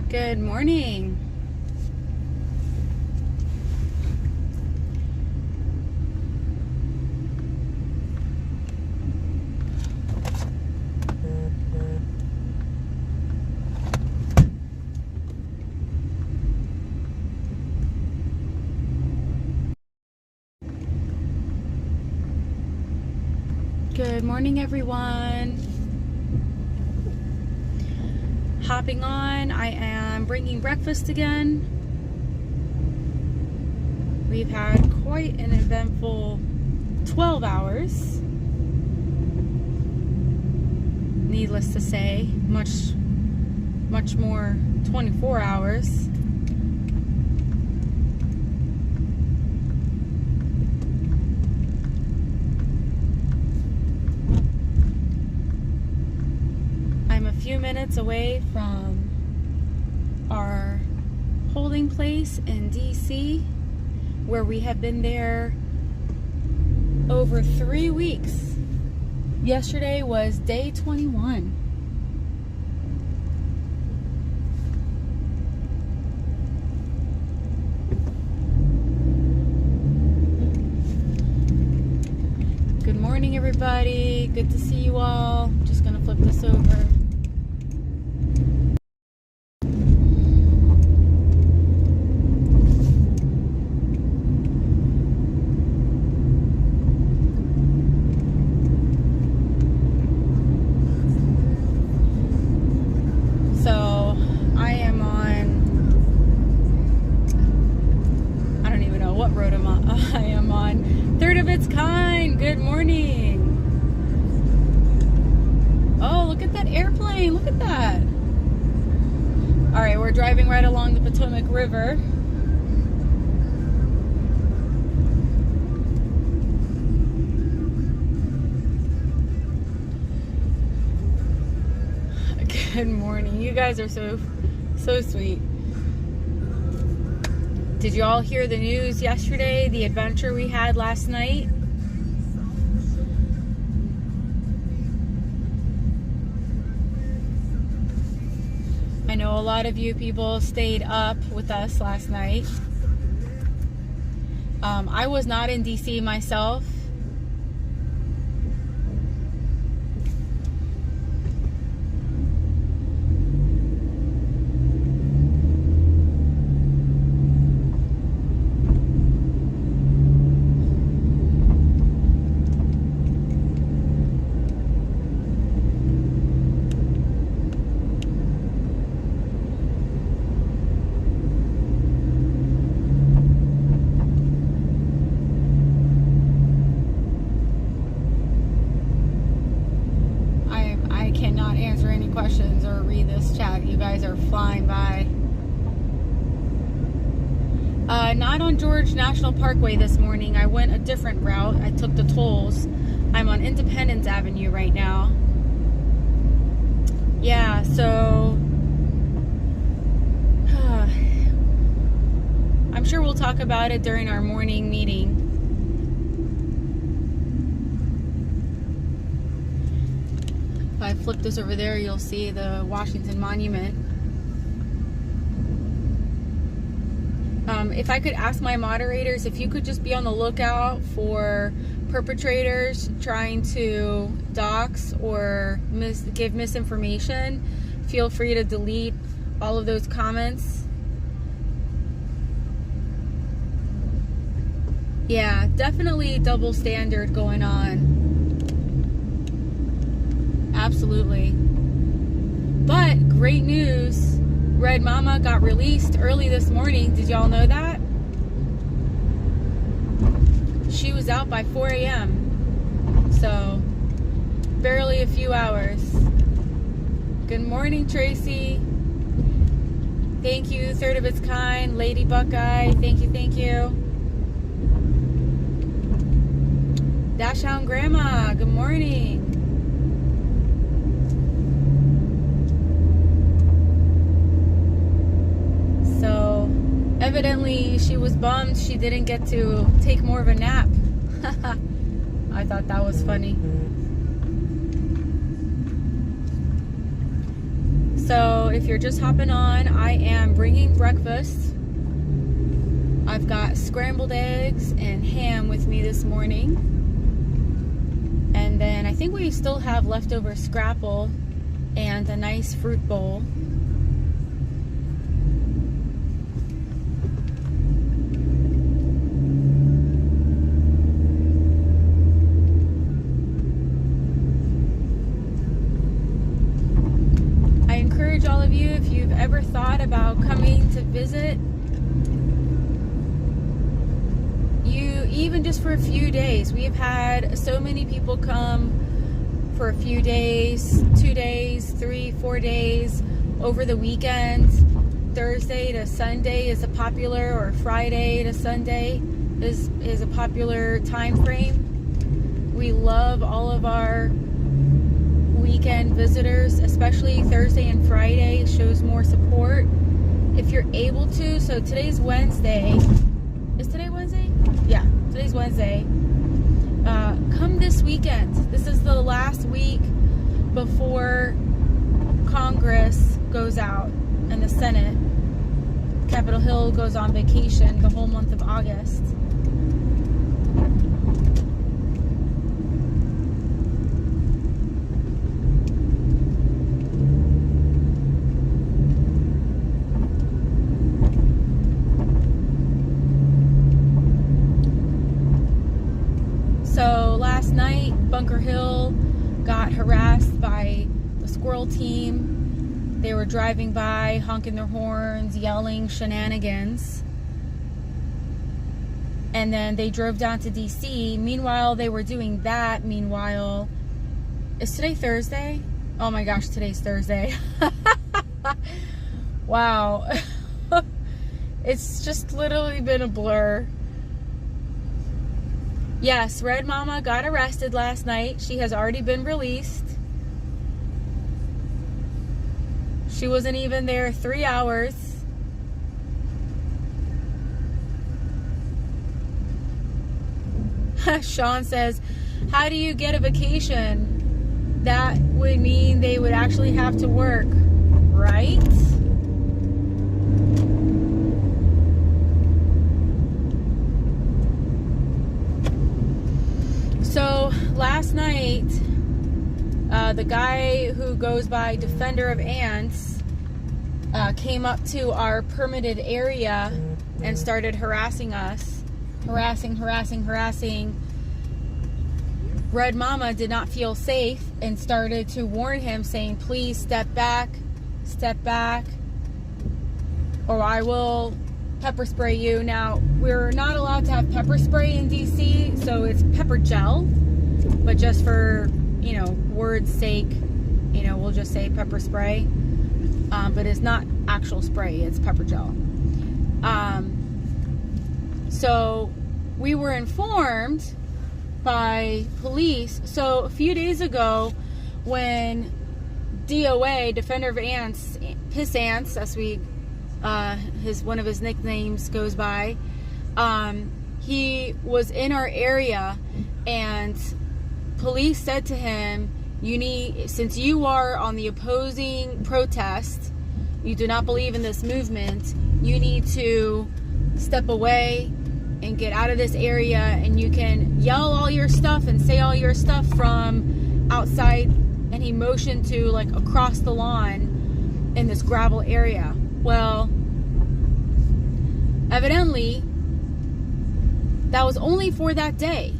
Good morning. Good morning, everyone. Hopping on. I am bringing breakfast again. We've had quite an eventful 12 hours. Needless to say, much more 24 hours. I'm a few minutes away from our holding place in DC, where we have been there over 3 weeks. Yesterday was day 21. Good morning, everybody. Good to see you all. I'm just gonna flip this over. I am on Third of Its Kind. Good morning. Oh, look at that airplane. Look at that. All right, we're driving right along the Potomac River. Good morning. You guys are so sweet. Did you all hear the news yesterday, the adventure we had last night? I know a lot of you people stayed up with us last night. I was not in DC myself. Questions or read this chat. You guys are flying by. Not on George National Parkway this morning. I went a different route. I took the tolls. I'm on Independence Avenue right now. Yeah, so I'm sure we'll talk about it during our morning meeting. If I flip this over there, you'll see the Washington Monument. If I could ask my moderators, if you could just be on the lookout for perpetrators trying to dox or give misinformation, feel free to delete all of those comments. Yeah, definitely double standard going on. Absolutely. But great news, Red Mama got released early this morning. Did y'all know that? She was out by 4 a.m. So barely a few hours. Good morning, Tracy. Thank you, Third of Its Kind. Lady Buckeye, thank you, thank you. Dashhound Grandma, good morning. So evidently she was bummed she didn't get to take more of a nap. I thought that was funny. So if you're just hopping on, I am bringing breakfast. I've got scrambled eggs and ham with me this morning. And then I think we still have leftover scrapple and a nice fruit bowl. I encourage all of you, if you've ever thought about coming to visit, even just for a few days. We have had so many people come for a few days, 2 days, 3, 4 days, over the weekend. Thursday to Sunday is a popular, or Friday to Sunday is a popular time frame. We love all of our weekend visitors, especially Thursday and Friday. It shows more support if you're able to. So today's Wednesday. Is today Wednesday? Yeah, today's Wednesday. Come this weekend. This is the last week before Congress goes out and the Senate. Capitol Hill goes on vacation the whole month of August. So last night, Bunker Hill got harassed by the squirrel team. They were driving by, honking their horns, yelling shenanigans. And then they drove down to DC. Meanwhile, they were doing that. Meanwhile, is today Thursday? Oh my gosh, today's Thursday. Wow. It's just literally been a blur. Yes, Red Mama got arrested last night. She has already been released. She wasn't even there 3 hours. Sean says, how do you get a vacation? That would mean they would actually have to work, right? So last night, the guy who goes by Defender of Ants came up to our permitted area and started harassing us. Harassing. Red Mama did not feel safe and started to warn him, saying, please step back, or I will pepper spray you. Now, we're not allowed to have pepper spray in DC, so it's pepper gel, but just for, word's sake, we'll just say pepper spray, but it's not actual spray, it's pepper gel. So we were informed by police. So a few days ago, when DOA, Defender of Ants, Piss Ants, as we one of his nicknames goes by, he was in our area, and police said to him, since you are on the opposing protest, you do not believe in this movement, you need to step away and get out of this area, and you can yell all your stuff and say all your stuff from outside. And he motioned to across the lawn in this gravel area. Well, evidently that was only for that day.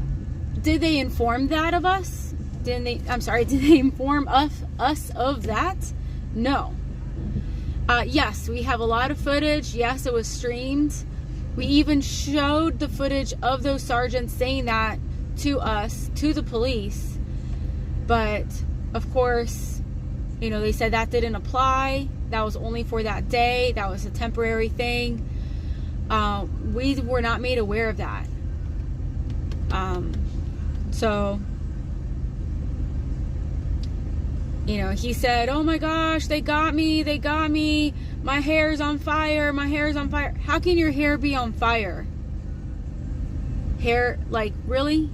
Did they inform that of us? Did they inform us of that? No. Yes, we have a lot of footage. Yes, it was streamed. We even showed the footage of those sergeants saying that to us, to the police. But, of course, they said that didn't apply. That was only for that day. That was a temporary thing. We were not made aware of that. So, he said, oh my gosh, they got me. My hair's on fire. How can your hair be on fire? Hair, really?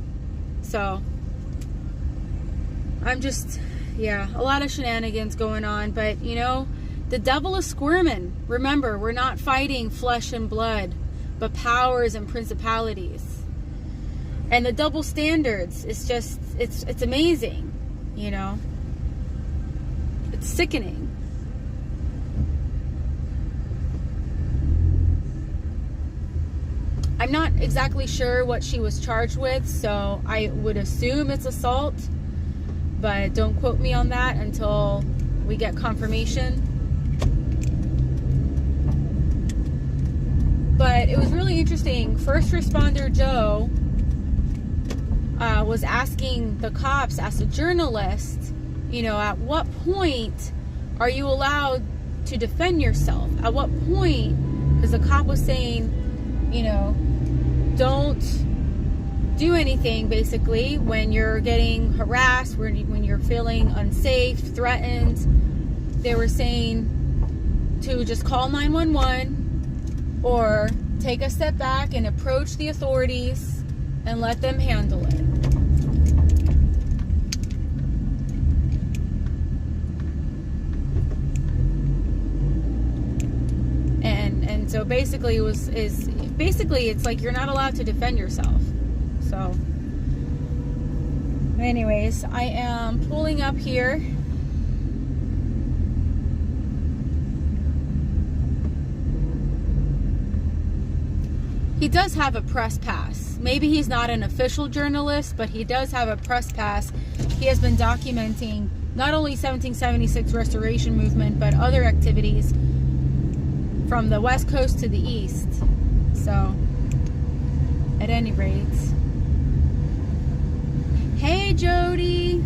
So, I'm just, a lot of shenanigans going on. But, The devil is squirming. Remember, we're not fighting flesh and blood, but powers and principalities. And the double standards, it's just, it's amazing, you know. It's sickening. I'm not exactly sure what she was charged with, so I would assume it's assault, but don't quote me on that until we get confirmation. But it was really interesting. First responder Joe was asking the cops, as a journalist, you know, at what point are you allowed to defend yourself? At what point? Because the cop was saying, you know, don't do anything basically when you're getting harassed, when you're feeling unsafe, threatened. They were saying to just call 911 or take a step back and approach the authorities and let them handle it. And so basically it's like you're not allowed to defend yourself. So anyways, I am pulling up here. He does have a press pass. Maybe he's not an official journalist, but he does have a press pass. He has been documenting not only 1776 restoration movement, but other activities from the West Coast to the East. So, at any rate. Hey, Jody.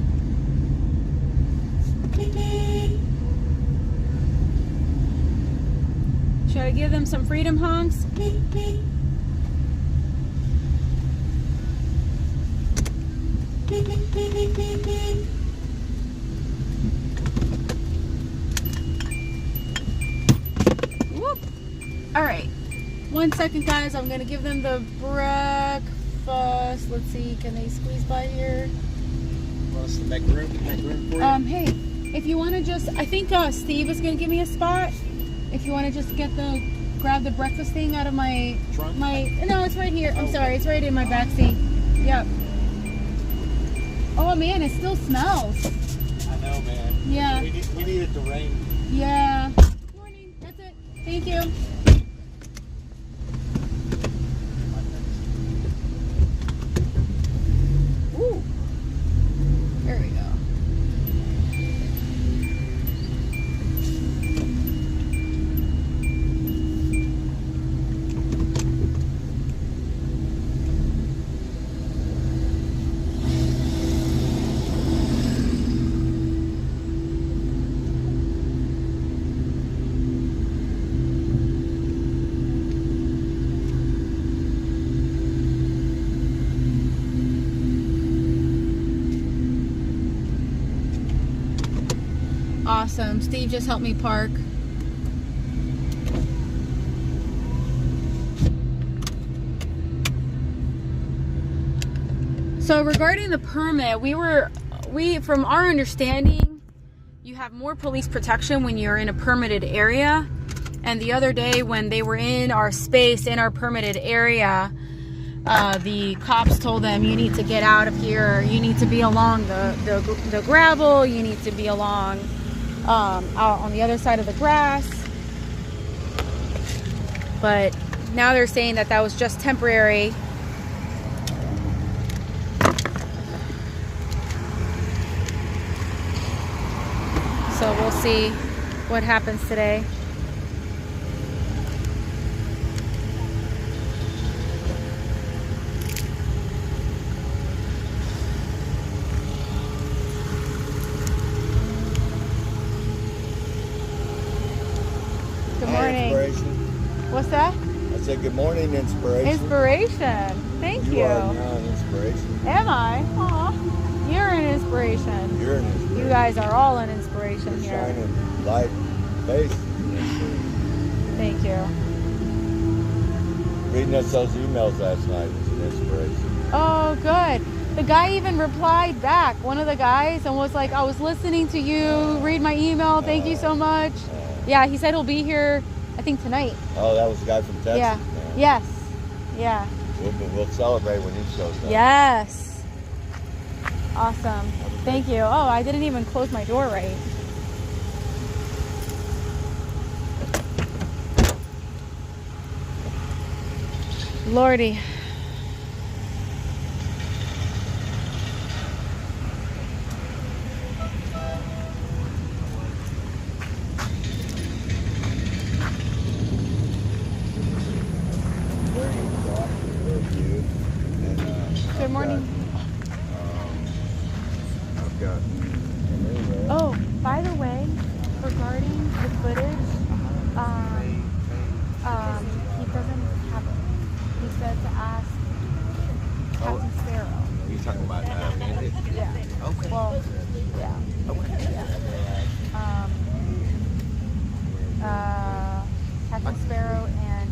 Should I give them some freedom honks? Whoop. All right. 1 second, guys. I'm going to give them the breakfast. Let's see. Can they squeeze by here? Want us to make room for you? Hey, if you want to just, I think Steve is going to give me a spot. If you want to just grab the breakfast thing out of my trunk? No, it's right here. I'm sorry. It's right in my back seat. Yep. Oh man, it still smells. I know, man. Yeah. We need it to rain. Yeah. Morning. That's it. Thank you. Ooh. There we go. Awesome. Steve just helped me park. So regarding the permit, we from our understanding, you have more police protection when you're in a permitted area. And the other day when they were in our space, in our permitted area, the cops told them, you need to get out of here. You need to be along the gravel. You need to be along out on the other side of the grass. But now they're saying that was just temporary. So we'll see what happens today. Good morning. Inspiration. What's that? I said good morning, inspiration. Inspiration. Thank you. You are now an inspiration. Am I? Aw. You're an inspiration. You're an inspiration. You guys are all an inspiration You're here. shining light, face. Thank you. Reading us those emails last night was an inspiration. Oh, good. The guy even replied back, one of the guys, and was like, I was listening to you read my email. Thank you so much. Yeah, he said he'll be here, I think, tonight. Oh, that was the guy from Texas. Yeah. Man. Yes. Yeah. We'll celebrate when he shows up. Yes. Awesome. Thank you. Oh, I didn't even close my door right. Lordy. Good morning. I've got. Oh, by the way, regarding the footage, he doesn't have it. He said to ask Captain Sparrow. You talking about Mandy? Yeah. Okay. Well, yeah. Okay. Yeah. Captain Sparrow and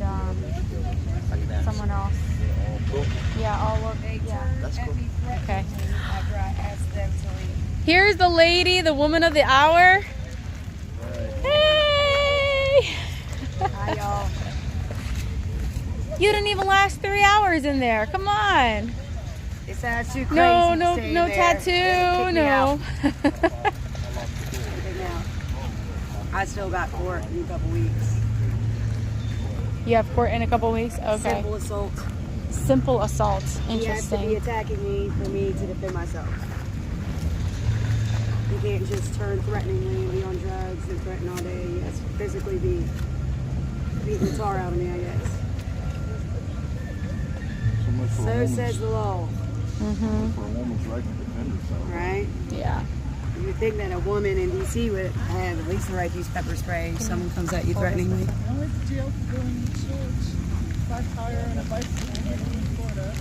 someone else. Cool. Yeah, I'll look. Yeah. That's cool. Okay. After I asked them to leave. Here's the lady, the woman of the hour. Hey! Hi, y'all. You didn't even last 3 hours in there. Come on. It's not too crazy. No, to stay no there. tattoo, Kick me no. out. Kick me out. I still got court in a couple weeks. You have court in a couple weeks? Okay. Simple assault. Simple assault. He has to be Interesting. attacking me for me to defend myself. You can't just turn threateningly and be on drugs and threaten all day. He has to physically be beating the tar out of me, I guess. So says the law. Mm-hmm. For a woman's right to defend herself. Right? Yeah. You would think that a woman in D.C. would have at least the right to use pepper spray if someone comes at you threateningly. I went to jail for doing church, flat tire, and a bicycle in Florida.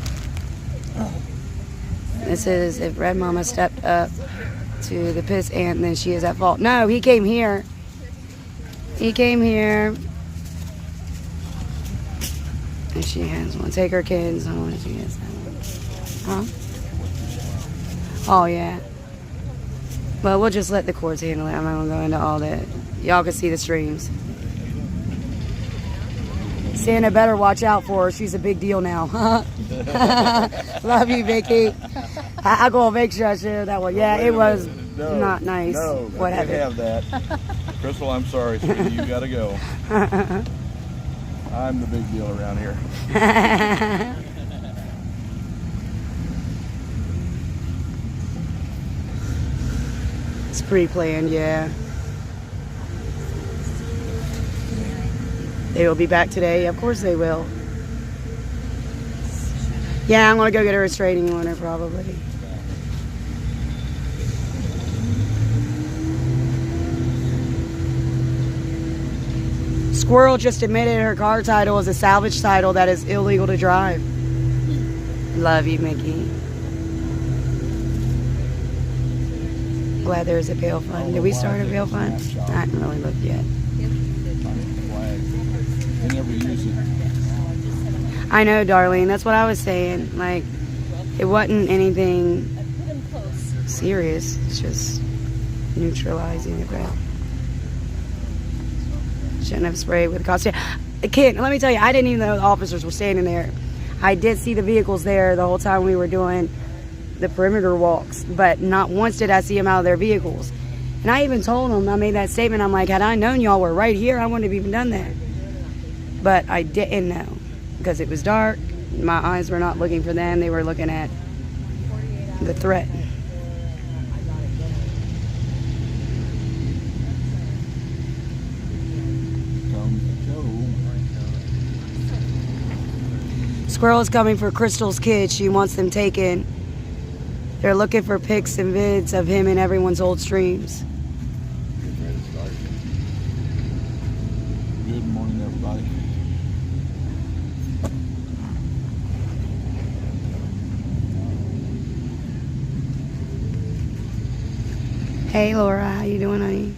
This is if Red Mama stepped up to the piss ant, then she is at fault. No, he came here. He came here. And she has one. Take her kids home and she has that one. Huh? Oh, yeah. Well, we'll just let the courts handle it. I'm not going to go into all that. Y'all can see the streams. Santa better watch out for her. She's a big deal now. Love you, Vicky. I go make sure I share that one. Yeah, it was not nice. No, Whatever. I can't have that. Crystal, I'm sorry, sweetie. You gotta go. I'm the big deal around here. It's pre-planned, yeah. They will be back today. Of course they will. Yeah, I'm gonna go get a restraining order probably. Squirrel just admitted her car title is a salvage title that is illegal to drive. Love you, Mickey. Glad there's a bail fund. Did we start a bail fund? I haven't really looked yet. They never use it. I know, Darlene. That's what I was saying. Like, it wasn't anything serious. It's just neutralizing the crowd. Shouldn't have sprayed with the costume. Kid, let me tell you, I didn't even know the officers were standing there. I did see the vehicles there the whole time we were doing the perimeter walks, but not once did I see them out of their vehicles. And I even told them, I made that statement, I'm like, had I known y'all were right here, I wouldn't have even done that. But I didn't know because it was dark. My eyes were not looking for them. They were looking at the threat. Squirrel is coming for Crystal's kids. She wants them taken. They're looking for pics and vids of him in everyone's old streams. Good morning, everybody. Hey, Laura, how you doing, honey?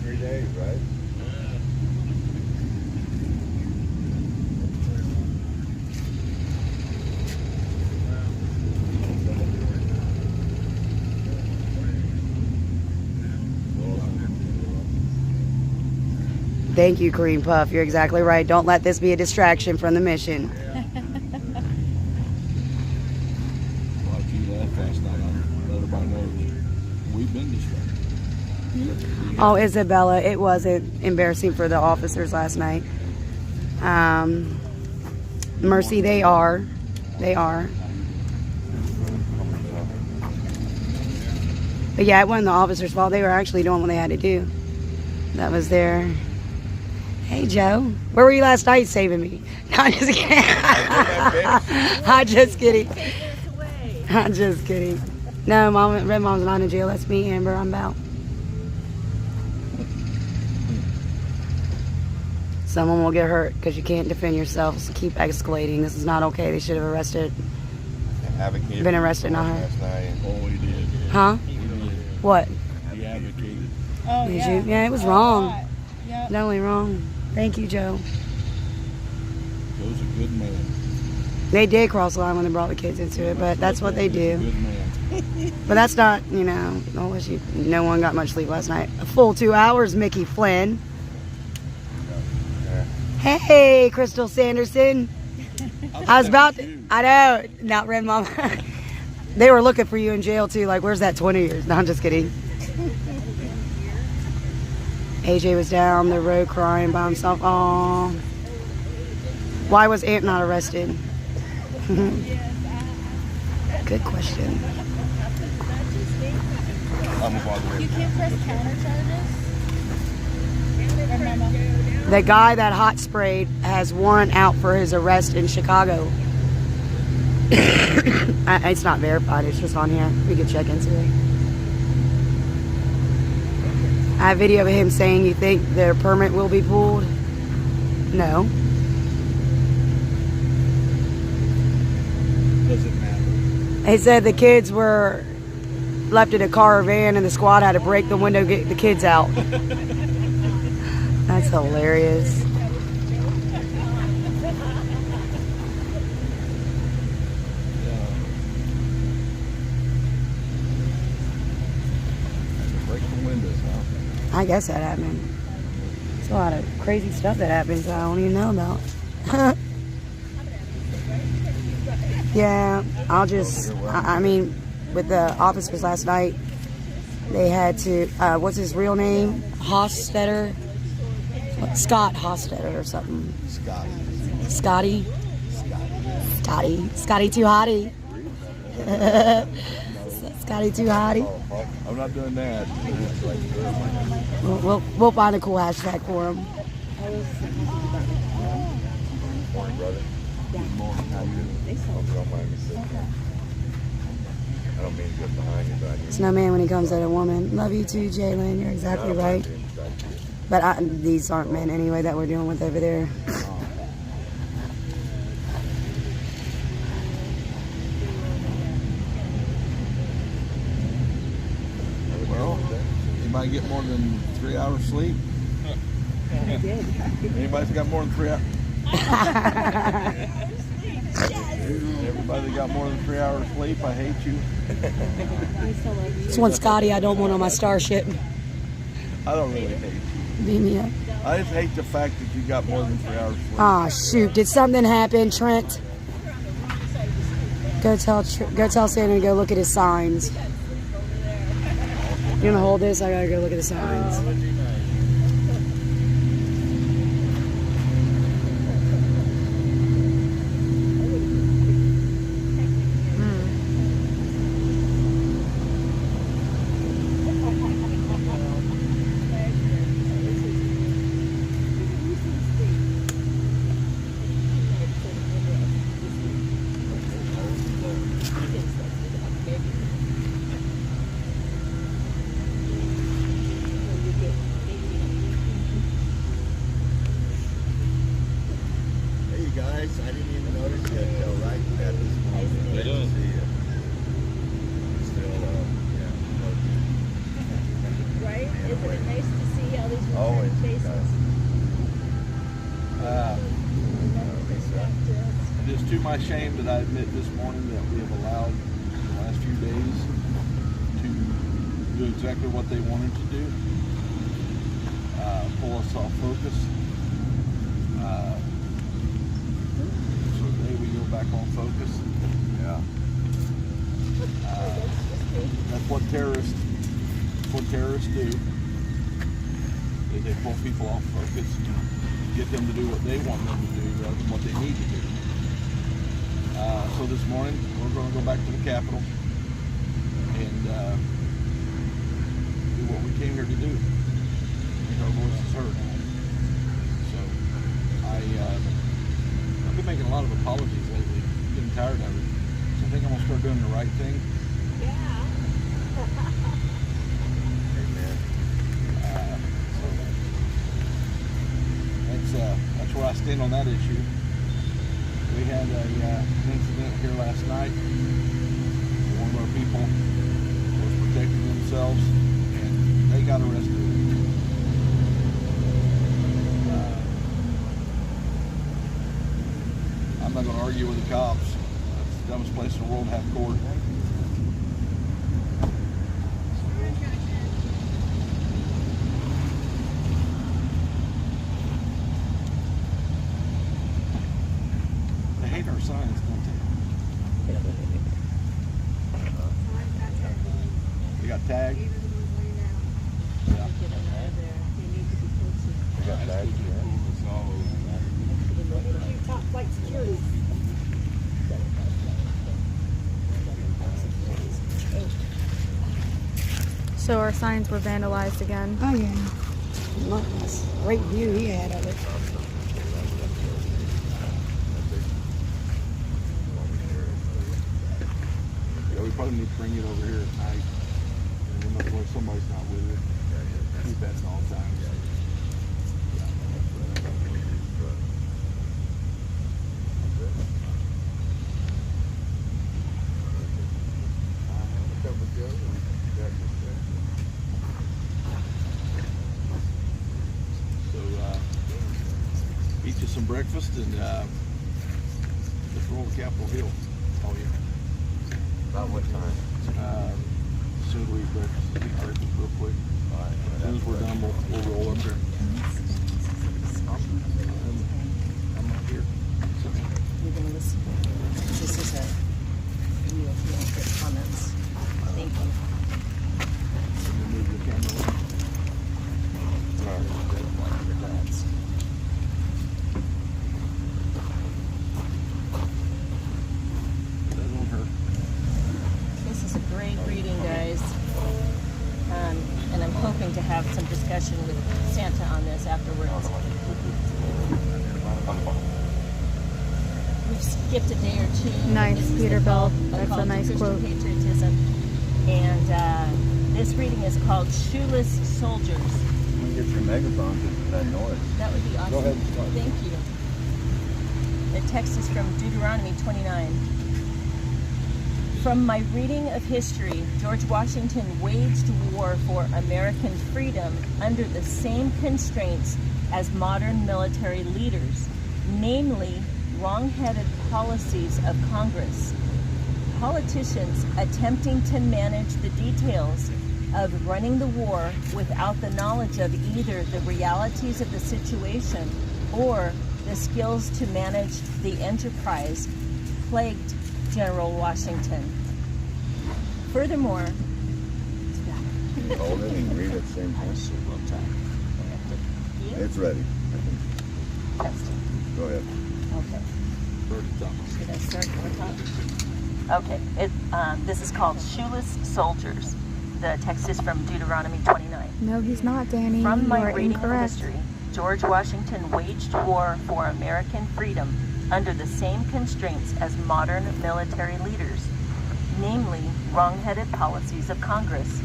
23 days, right? Thank you, Cream Puff. You're exactly right. Don't let this be a distraction from the mission. Well, gee, last night, I let everybody know we've been distracted. Oh, Isabella, it wasn't embarrassing for the officers last night. Mercy, they are. They are. But yeah, it wasn't the officers' fault. They were actually doing what they had to do. That was their... Hey, Joe. Where were you last night saving me? No, I'm just kidding. I'm just kidding. I'm just kidding. No, Red Mom's not in jail. That's me, Amber. I'm out. Someone will get hurt because you can't defend yourself. So keep escalating. This is not okay. They should have been arrested, not her. Oh, he did. Huh? What? He advocated. Oh, Did yeah. you? Yeah, it was wrong. Yep. Definitely wrong. Thank you, Joe. Joe's a good man. They did cross the line when they brought the kids into it, but that's what they do. Good man. But that's not, you know, no one got much sleep last night. A full 2 hours, Mickey Flynn. Hey, Crystal Sanderson. I was about to, I know, not Red Mom. They were looking for you in jail too, like, where's that 20 years? No, I'm just kidding. AJ was down the road crying by himself. Aww. Why was Ant not arrested? Good question. You can't press counter charges? Remember? The guy that hot sprayed has warrant out for his arrest in Chicago. It's not verified, it's just on here. We could check into it. I have video of him saying, you think their permit will be pulled? No. Doesn't matter. He said the kids were left in a car or van and the squad had to break the window, get the kids out. That's hilarious. Break the windows, huh? I guess that happened. There's a lot of crazy stuff that happens I don't even know about. Yeah, I mean, with the officers last night, they had to, what's his real name? Hostetter? Scott Hostetter or something. Scotty too hottie. Scotty too hottie. I'm not doing that. We'll find a cool hashtag for him. Morning, brother. Good morning. How you doing? Don't mind me sitting here. I don't mean to get behind you, but I need It's no man when he comes at a woman. Love you too, Jalen. You're exactly right. But these aren't men anyway that we're dealing with over there. Well, anybody get more than 3 hours sleep? I did. Anybody's got more than 3 hours? Everybody got more than 3 hours sleep, I hate you. This one's Scotty I don't want on my starship. I don't really hate you. Beat me up. I just hate the fact that you got more than 3 hours sleep. Aw, shoot. Did something happen, Trent? Go tell Santa to go look at his signs. You gonna hold this? I gotta go look at the signs. Guys, I didn't even notice you until right at this moment. Great to see you. Still, Right? Isn't it nice to see all these always returned faces? It is to my shame that I admit this morning that we have allowed the last few days to do exactly what they wanted to do. Pull us us off focus. So today we go back on focus. Yeah. That's what terrorists do. Is they pull people off focus, get them to do what they want them to do rather than what they need to do. So this morning we're going to go back to the Capitol and do what we came here to do. Make our voices heard. So I've been making a lot of apologies lately. I'm getting tired of it. So I think I'm going to start doing the right thing. Amen. That's where I stand on that issue. We had an incident here last night. One of our people was protecting themselves and they got arrested. I'm not going to argue with the cops. That's the dumbest place in the world to have court. They hate our signs, don't they? They got tagged. Yeah. You got that? So our signs were vandalized again. Oh yeah. Look, that's a great view he had of it. Yeah, we probably need to bring it over here at night. And when somebody's not with it. Keep that at all times. So, eat you some breakfast and let's roll to Capitol Hill. Oh yeah. About what time? Soon we eat breakfast. Eat breakfast real quick. All right. As soon as we're done, we'll roll up there. I'm not here. You're going to listen. This is a video if you want to get comments. Thank you. Move the camera. That won't hurt. This is a great reading, guys. And I'm hoping to have some discussion with Santa on this afterwards. We've skipped a day or two. Nice, This is Peterbilt. called That's call a to nice Christian quote. Patriotism. And this reading is called Shoeless Soldiers. I'm gonna get your megaphone because of that noise. That would be awesome. Go ahead and start. Thank you. The text is from Deuteronomy 29. From my reading of history, George Washington waged war for American freedom under the same constraints as modern military leaders, namely wrong-headed policies of Congress. Politicians attempting to manage the details of running the war without the knowledge of either the realities of the situation or the skills to manage the enterprise plagued General Washington. Furthermore, Hold it and read at the same time. It's ready. Go ahead. Okay. Should I start from the top? Okay. This is called Shoeless Soldiers. The text is from Deuteronomy 29. No, he's not, Danny. From You my are reading incorrect. of history, George Washington waged war for American freedom under the same constraints as modern military leaders, namely wrong-headed policies of Congress.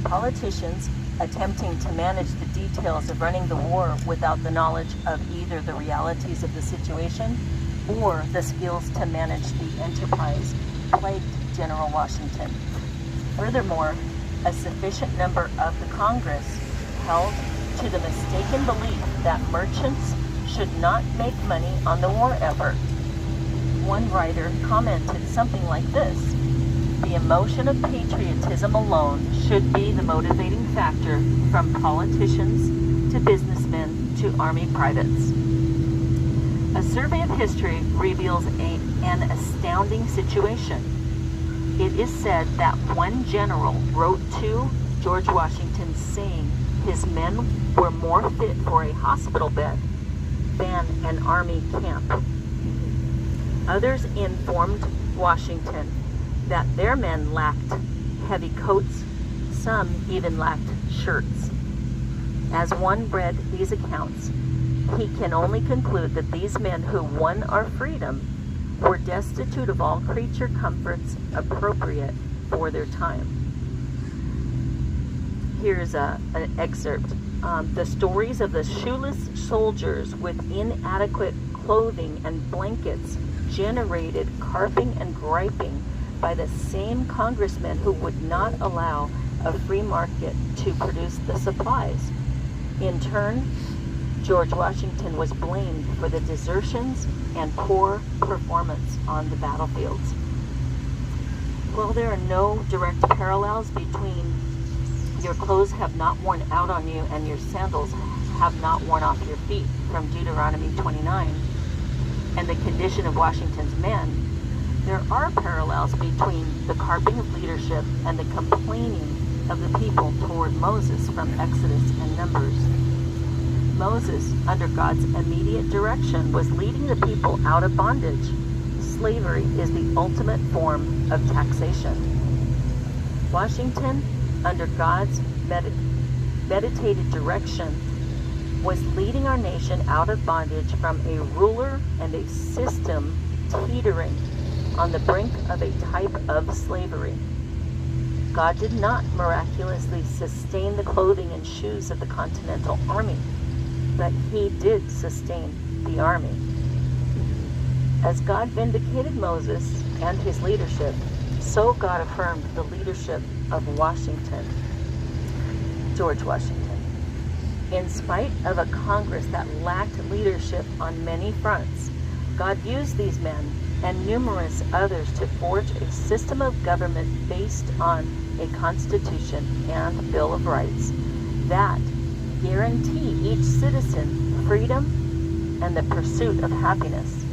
Politicians attempting to manage the details of running the war without the knowledge of either the realities of the situation or the skills to manage the enterprise plagued General Washington. Furthermore, a sufficient number of the Congress held to the mistaken belief that merchants should not make money on the war effort. One writer commented something like this: the emotion of patriotism alone should be the motivating factor from politicians to businessmen Army privates. A survey of history reveals an astounding situation. It is said that one general wrote to George Washington saying his men were more fit for a hospital bed than an army camp. Others informed Washington that their men lacked heavy coats, some even lacked shirts. As one read these accounts, he can only conclude that these men who won our freedom were destitute of all creature comforts appropriate for their time. Here's an excerpt. The stories of the shoeless soldiers with inadequate clothing and blankets generated carping and griping by the same congressmen who would not allow a free market to produce the supplies. In turn, George Washington was blamed for the desertions and poor performance on the battlefields. While there are no direct parallels between your clothes have not worn out on you and your sandals have not worn off your feet from Deuteronomy 29 and the condition of Washington's men, there are parallels between the carping of leadership and the complaining of the people toward Moses from Exodus and Numbers. Moses, under God's immediate direction, was leading the people out of bondage. Slavery is the ultimate form of taxation. Washington, under God's meditated direction, was leading our nation out of bondage from a ruler and a system teetering on the brink of a type of slavery. God did not miraculously sustain the clothing and shoes of the Continental Army, but he did sustain the army. As God vindicated Moses and his leadership, so God affirmed the leadership of Washington, George Washington. In spite of a Congress that lacked leadership on many fronts, God used these men and numerous others to forge a system of government based on a Constitution and Bill of Rights that guarantee each citizen freedom and the pursuit of happiness.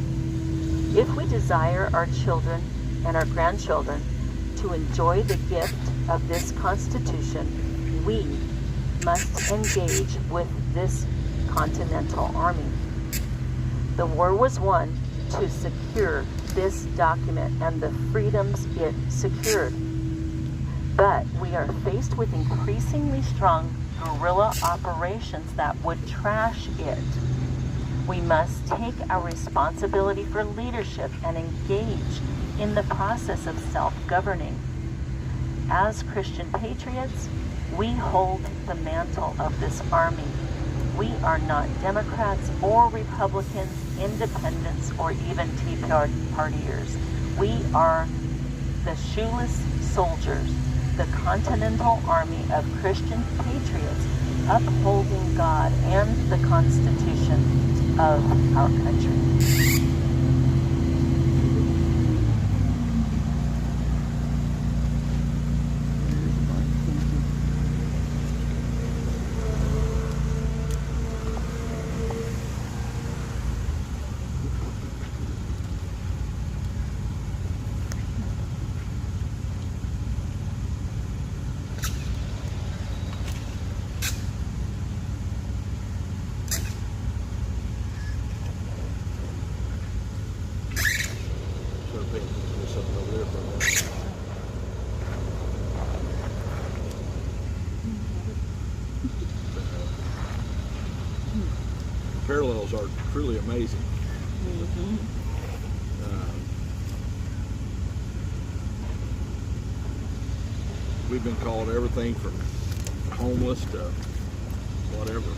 If we desire our children and our grandchildren to enjoy the gift of this Constitution, we must engage with this Continental Army. The war was won to secure this document and the freedoms it secured. But we are faced with increasingly strong guerrilla operations that would trash it. We must take our responsibility for leadership and engage in the process of self-governing. As Christian patriots, we hold the mantle of this army. We are not Democrats or Republicans, independents, or even Tea Partiers. We are the shoeless soldiers, the Continental Army of Christian patriots, upholding God and the Constitution of our country. Parallels are truly amazing. We've been called everything from homeless to whatever.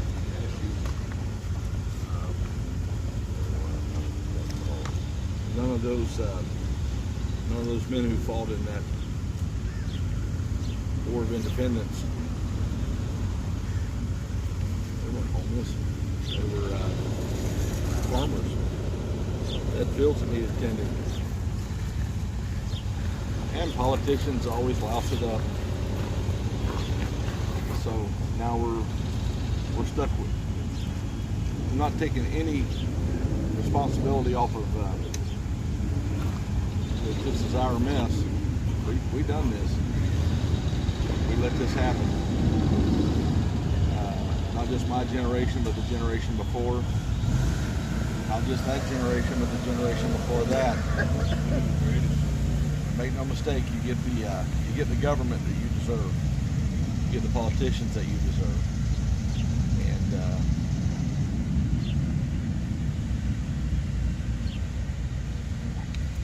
None of those men who fought in that War of Independence, they weren't homeless. They were farmers that fields that needed tending. And politicians always louse it up. So now we're stuck with it. I'm not taking any responsibility off of this is our mess. We done this. We let this happen. Not just my generation, but the generation before. Not just that generation, but the generation before that. Make no mistake, you get the government that you deserve. You get the politicians that you deserve. And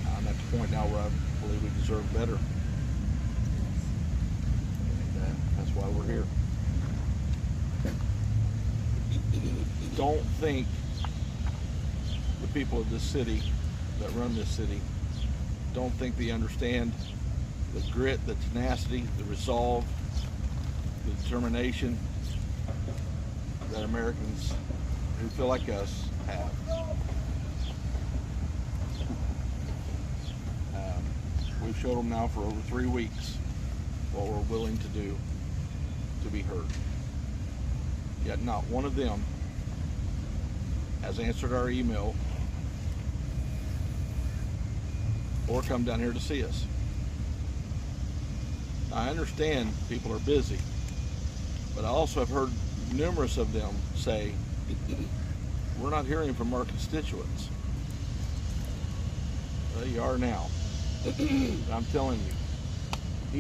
I'm at the point now where I believe we deserve better. And that's why we're here. Don't think the people of this city that run this city don't think they understand the grit, the tenacity, the resolve, the determination that Americans who feel like us have. We've showed them now for over 3 weeks what we're willing to do to be heard. Yet not one of them has answered our email or come down here to see us. I understand people are busy, but I also have heard numerous of them say, we're not hearing from our constituents. Well, you are now. I'm telling you,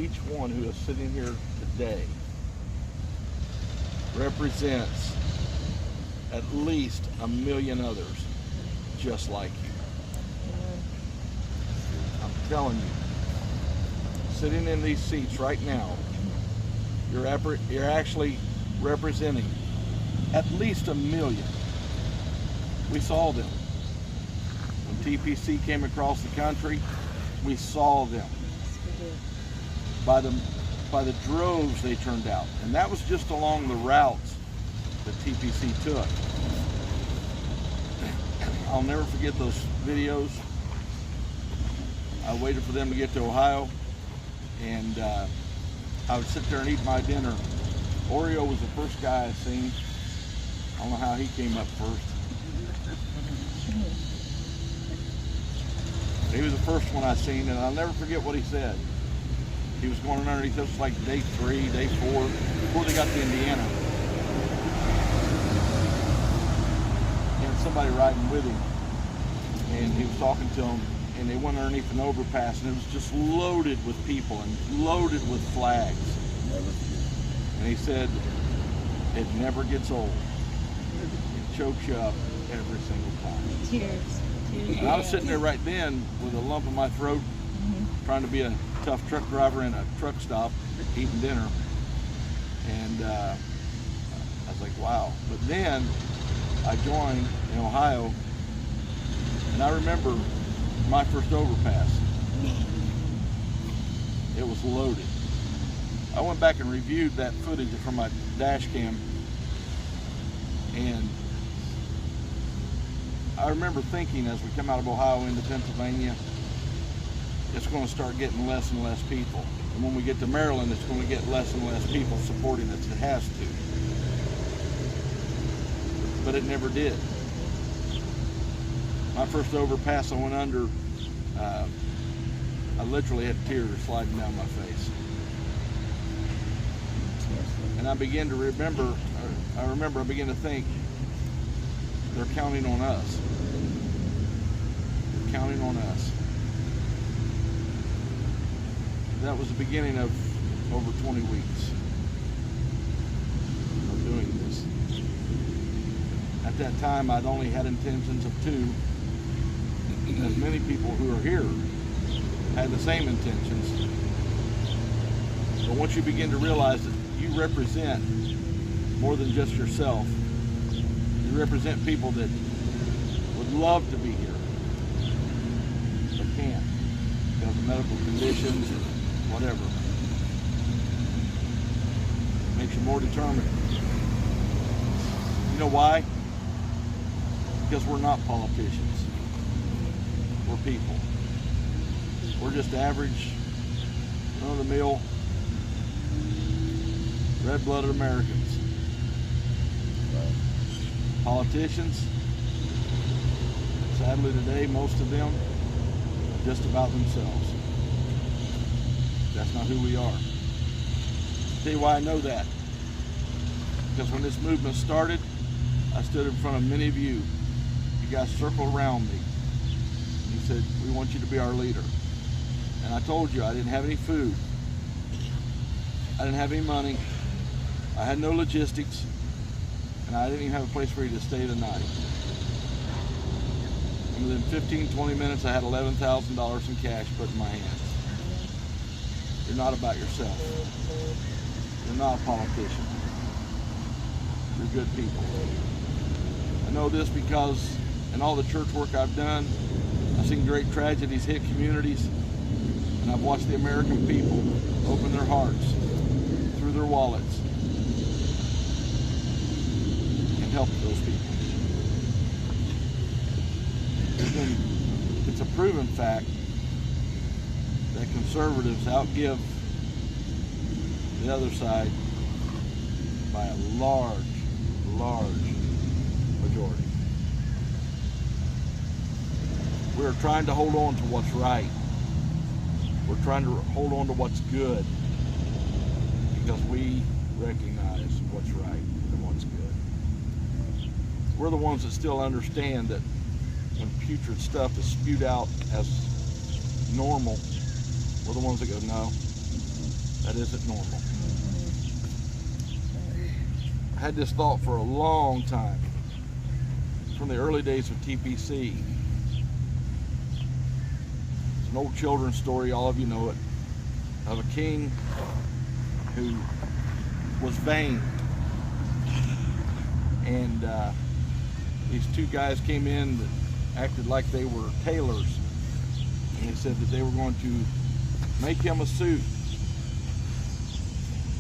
each one who is sitting here today represents at least 1 million others just like you. I'm telling you, sitting in these seats right now, you're actually representing at least 1 million. We saw them. When TPC came across the country, we saw them. By the droves they turned out. And that was just along the routes that TPC took. I'll never forget those videos. I waited for them to get to Ohio, and I would sit there and eat my dinner. Oreo was the first guy I seen. I don't know how he came up first. He was the first one I seen, and I'll never forget what he said. He was going underneath us like day 3, day 4, before they got to Indiana. And somebody riding with him, and he was talking to them, and they went underneath an overpass, and it was just loaded with people and loaded with flags. And he said, it never gets old. It chokes you up every single time. Tears. And I was sitting there right then with a lump in my throat, trying to be a tough truck driver in a truck stop, eating dinner. And I was like, wow. But then I joined in Ohio, and I remember my first overpass. It was loaded. I went back and reviewed that footage from my dash cam, and I remember thinking as we come out of Ohio into Pennsylvania, it's going to start getting less and less people. And when we get to Maryland, it's going to get less and less people supporting it. It has to. But it never did. My first overpass I went under, I literally had tears sliding down my face. And I began to remember, I began to think, they're counting on us. They're counting on us. That was the beginning of over 20 weeks of doing this. At that time, I'd only had intentions of 2. As many people who are here had the same intentions. But once you begin to realize that you represent more than just yourself, you represent people that would love to be here, but can't because of medical conditions or whatever. It makes you more determined. You know why? Because we're not politicians. We're people. We're just average, run-of-the-mill, red-blooded Americans. Politicians, sadly today, most of them are just about themselves. That's not who we are. I'll tell you why I know that. Because when this movement started, I stood in front of many of you. You guys circled around me. You said, we want you to be our leader. And I told you I didn't have any food. I didn't have any money. I had no logistics. And I didn't even have a place for you to stay the night. And within 15, 20 minutes, I had $11,000 in cash put in my hands. You're not about yourself. You're not a politician. You're good people. I know this because in all the church work I've done, I've seen great tragedies hit communities, and I've watched the American people open their hearts through their wallets and help those people. It's a proven fact that conservatives outgive the other side by a large majority. We're trying to hold on to what's right. We're trying to hold on to what's good because we recognize what's right and what's good. We're the ones that still understand that when putrid stuff is spewed out as normal, we're the ones that go, no, that isn't normal. I had this thought for a long time, from the early days of TPC. It's an old children's story, all of you know it, of a king who was vain. And these two guys came in that acted like they were tailors. And they said that they were going to make him a suit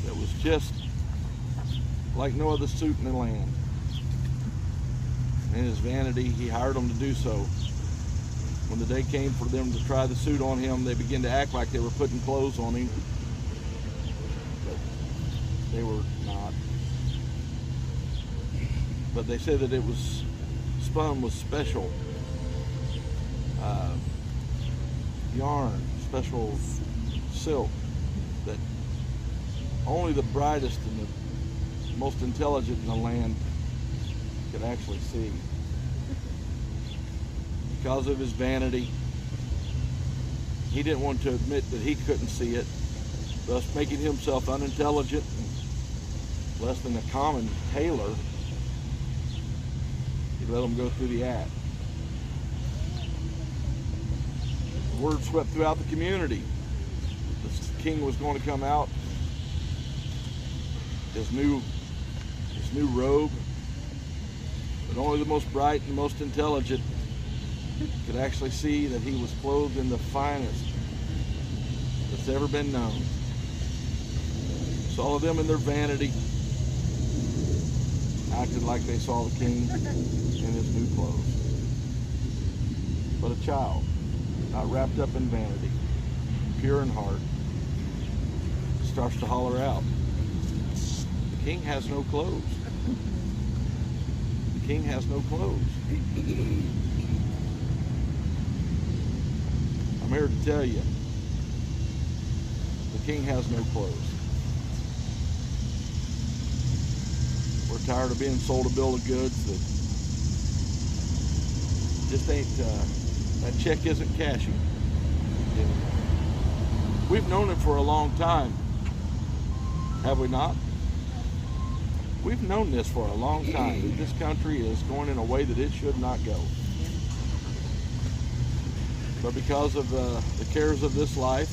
that was just like no other suit in the land. In his vanity, he hired them to do so. When the day came for them to try the suit on him, they began to act like they were putting clothes on him, but they were not. But they said that it was spun with special yarn, special silk that only the brightest and the most intelligent in the land could actually see. Because of his vanity, he didn't want to admit that he couldn't see it, thus making himself unintelligent and less than a common tailor. He let him go through the act. Word swept throughout the community. This king was going to come out, his new robe, but only the most bright and most intelligent could actually see that he was clothed in the finest that's ever been known. So all of them in their vanity acted like they saw the king in his new clothes. But a child, not wrapped up in vanity, pure in heart, starts to holler out, "The king has no clothes. The king has no clothes." I'm here to tell you, the king has no clothes. We're tired of being sold a bill of goods that just ain't, that check isn't cashing. We've known it for a long time, have we not? We've known this for a long time, that this country is going in a way that it should not go. But because of the cares of this life,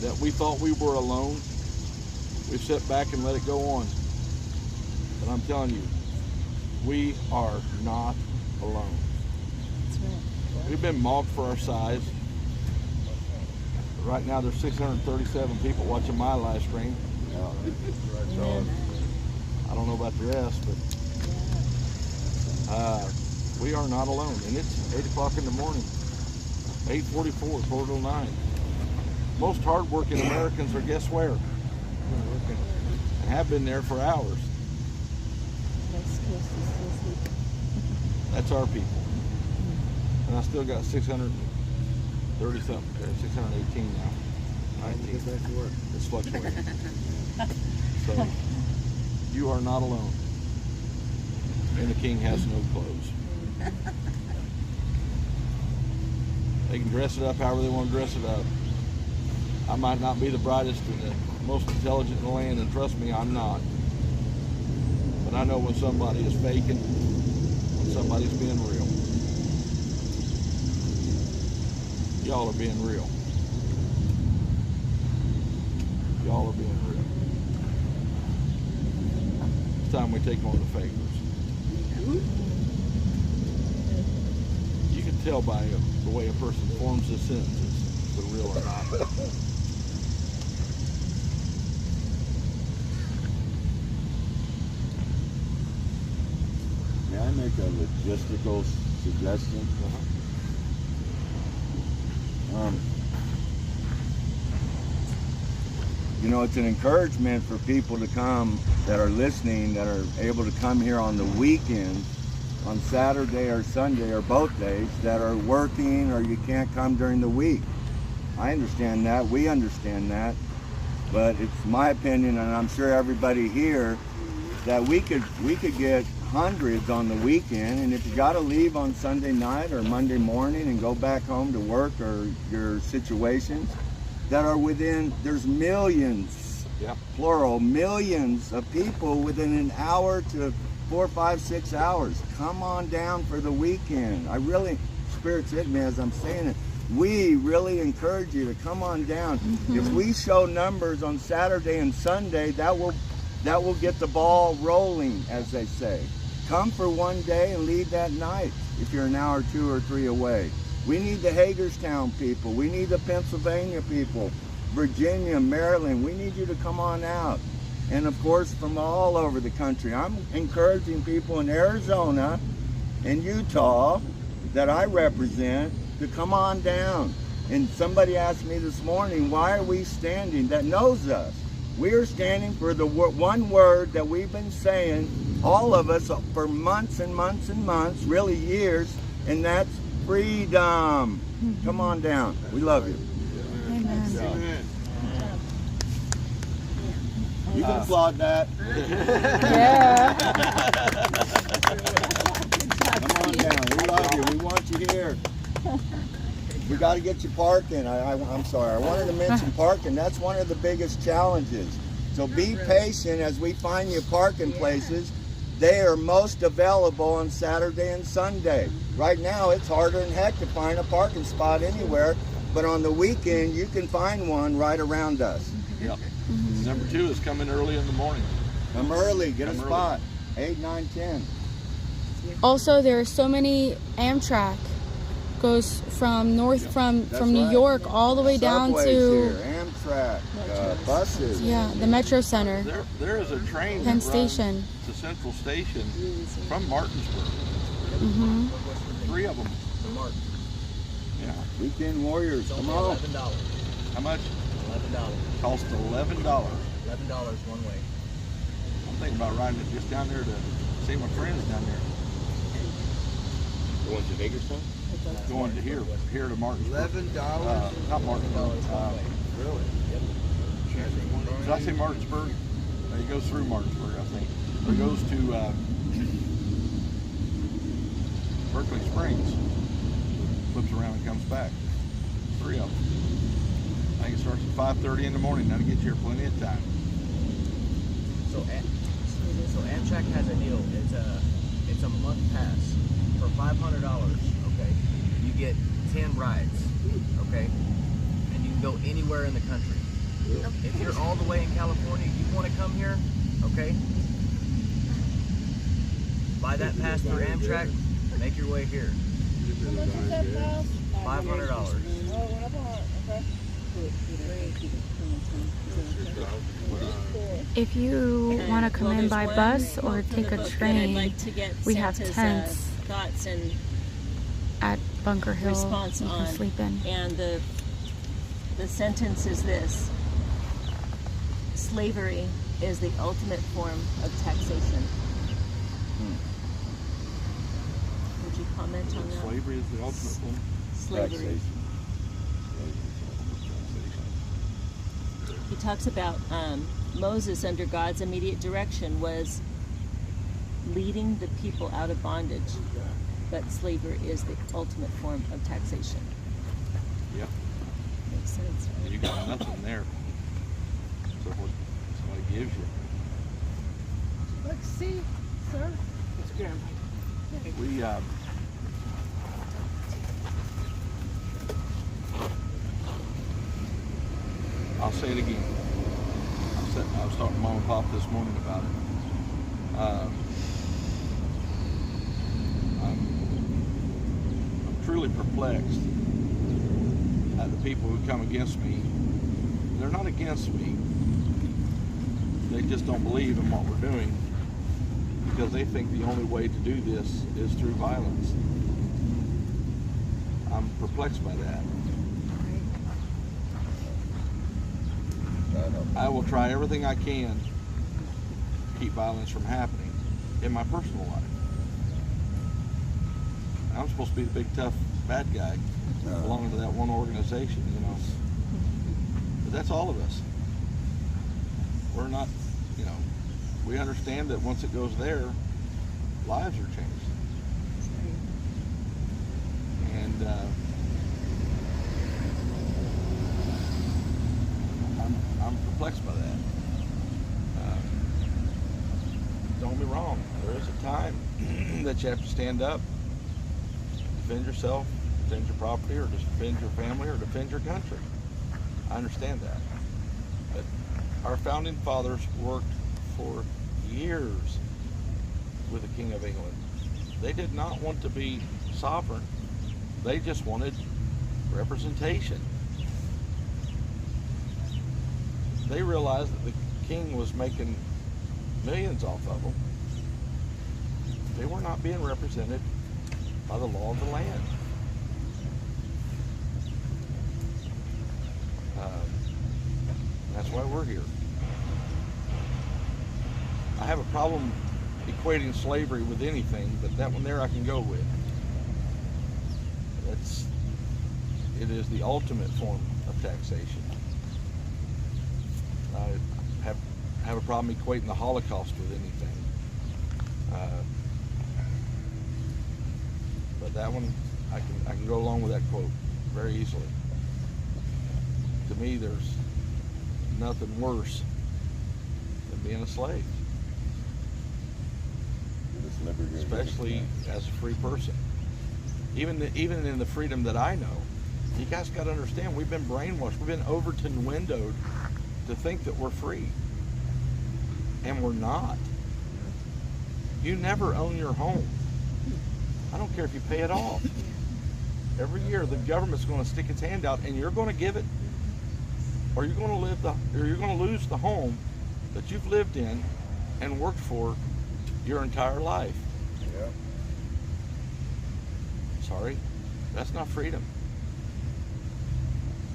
that we thought we were alone, we've sat back and let it go on. But I'm telling you, we are not alone. We've been mocked for our size. Right now there's 637 people watching my live stream. I don't know about the rest, but we are not alone. And it's 8 o'clock in the morning. 8:44, 4:09. Most hard-working Americans are guess where? And have been there for hours. That's our people. And I still got 630 something, 618 now. 19. It's fluctuating. So you are not alone. And the king has no clothes. They can dress it up however they want to dress it up. I might not be the brightest and the most intelligent in the land, and trust me, I'm not. But I know when somebody is faking, when somebody's being real. Y'all are being real. Y'all are being real. It's time we take on the fakers. You can tell by the way a person forms a sentence if they're real or not. May I make a logistical suggestion? You know, it's an encouragement for people to come that are listening, that are able to come here on the weekend, on Saturday or Sunday or both days, that are working or you can't come during the week. I understand that, we understand that, but it's my opinion, and I'm sure everybody here, that we could get hundreds on the weekend, and if you got to leave on Sunday night or Monday morning and go back home to work or your situations that are within, there's millions, plural, millions of people within an hour to 4, 5, 6 hours. Come on down for the weekend. I really, Spirit's hit me as I'm saying it. We really encourage you to come on down. If we show numbers on Saturday and Sunday, that will get the ball rolling, as they say. Come for one day and leave that night if you're an hour, 2 or 3 away. We need the Hagerstown people. We need the Pennsylvania people, Virginia, Maryland. We need you to come on out. And of course, from all over the country. I'm encouraging people in Arizona and Utah that I represent to come on down. And somebody asked me this morning, why are we standing, that knows us? We are standing for the one word that we've been saying, all of us, for months and months and months, really years, and that's freedom. Come on down. We love you. Amen. You can applaud that. Yeah. Come on down. We love you. We want you here. We got to get you parking. I'm sorry. I wanted to mention parking. That's one of the biggest challenges. So be patient as we find you parking places. They are most available on Saturday and Sunday. Right now, it's harder than heck to find a parking spot anywhere. But on the weekend, you can find one right around us. Yep. Number 2 is coming early in the morning. Come early. Get a spot. 8, 9, 10. Also, there are so many Amtrak goes from New York all the way down to here. Amtrak, buses. Yeah, the Metro Center. There is a train Penn that Station. runs to Central Station from Martinsburg. 3 of them. From Martin. Yeah. Weekend Warriors, come on. $11. How much? $11. Cost $11. $11 one way. I'm thinking about riding it just down there to see my friends down there. Going to Hagerstown? Going to here to Martinsburg. $11. Not Martinsburg. Really? Yep. Did I say Martinsburg? He goes through Martinsburg, I think. Or he goes to Berkeley Springs, flips around and comes back. 3 of them. I think it starts at 5:30 in the morning. Now to get you here plenty of time. So Amtrak has a deal. It's a month pass for $500. Okay, you get 10 rides. Okay, and you can go anywhere in the country. If you're all the way in California, you want to come here. Okay, buy that pass through Amtrak. Make your way here. How much is that pass? $500. Oh, okay. If you want to come in by bus or take a train, we have tents thoughts and at Bunker Hill response you can on, sleep in. and the sentence is this: slavery is the ultimate form of taxation. comment on that? Slavery is the ultimate form. Slavery. He talks about Moses, under God's immediate direction, was leading the people out of bondage, but slavery is the ultimate form of taxation. Yep. Makes sense, right? You got nothing there. So what somebody gives you. Let's see, sir. We I'll say it again. I was talking to Mom and Pop this morning about it. I'm truly perplexed at the people who come against me. They're not against me. They just don't believe in what we're doing because they think the only way to do this is through violence. I'm perplexed by that. I will try everything I can to keep violence from happening in my personal life. I'm supposed to be the big tough bad guy belonging to that one organization, you know. But that's all of us. We're not, you know, we understand that once it goes there, lives are changed. And I'm perplexed by that. Don't get me wrong, there is a time that you have to stand up, defend yourself, defend your property, or defend your family, or defend your country. I understand that. But our founding fathers worked for years with the King of England. They did not want to be sovereign. They just wanted representation. They realized that the king was making millions off of them. They were not being represented by the law of the land. That's why we're here. I have a problem equating slavery with anything, but that one there I can go with. It is the ultimate form of taxation. I have a problem equating the Holocaust with anything. But that one, I can go along with that quote very easily. To me, there's nothing worse than being a slave, especially as a free person. Even in the freedom that I know, you guys got to understand, we've been brainwashed. We've been Overton windowed to think that we're free, and we're not. You never own your home. I don't care if you pay it off. Every year, the government's going to stick its hand out, and you're going to give it, or you're going to lose the home that you've lived in and worked for your entire life. Yep. Sorry, that's not freedom.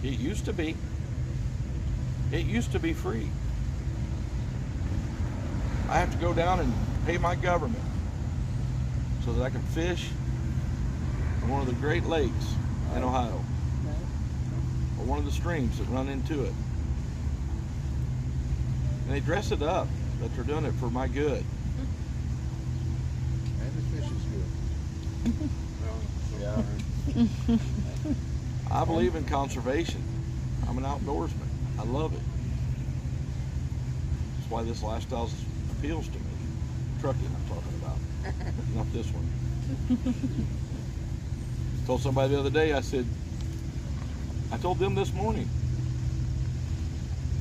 It used to be. It used to be free. I have to go down and pay my government so that I can fish in one of the Great Lakes in Ohio, or one of the streams that run into it. And they dress it up that they're doing it for my good. And the fish is good. Yeah. I believe in conservation. I'm an outdoorsman. I love it. That's why this lifestyle appeals to me. Trucking I'm talking about, not this one. Told somebody the other day, I told them this morning,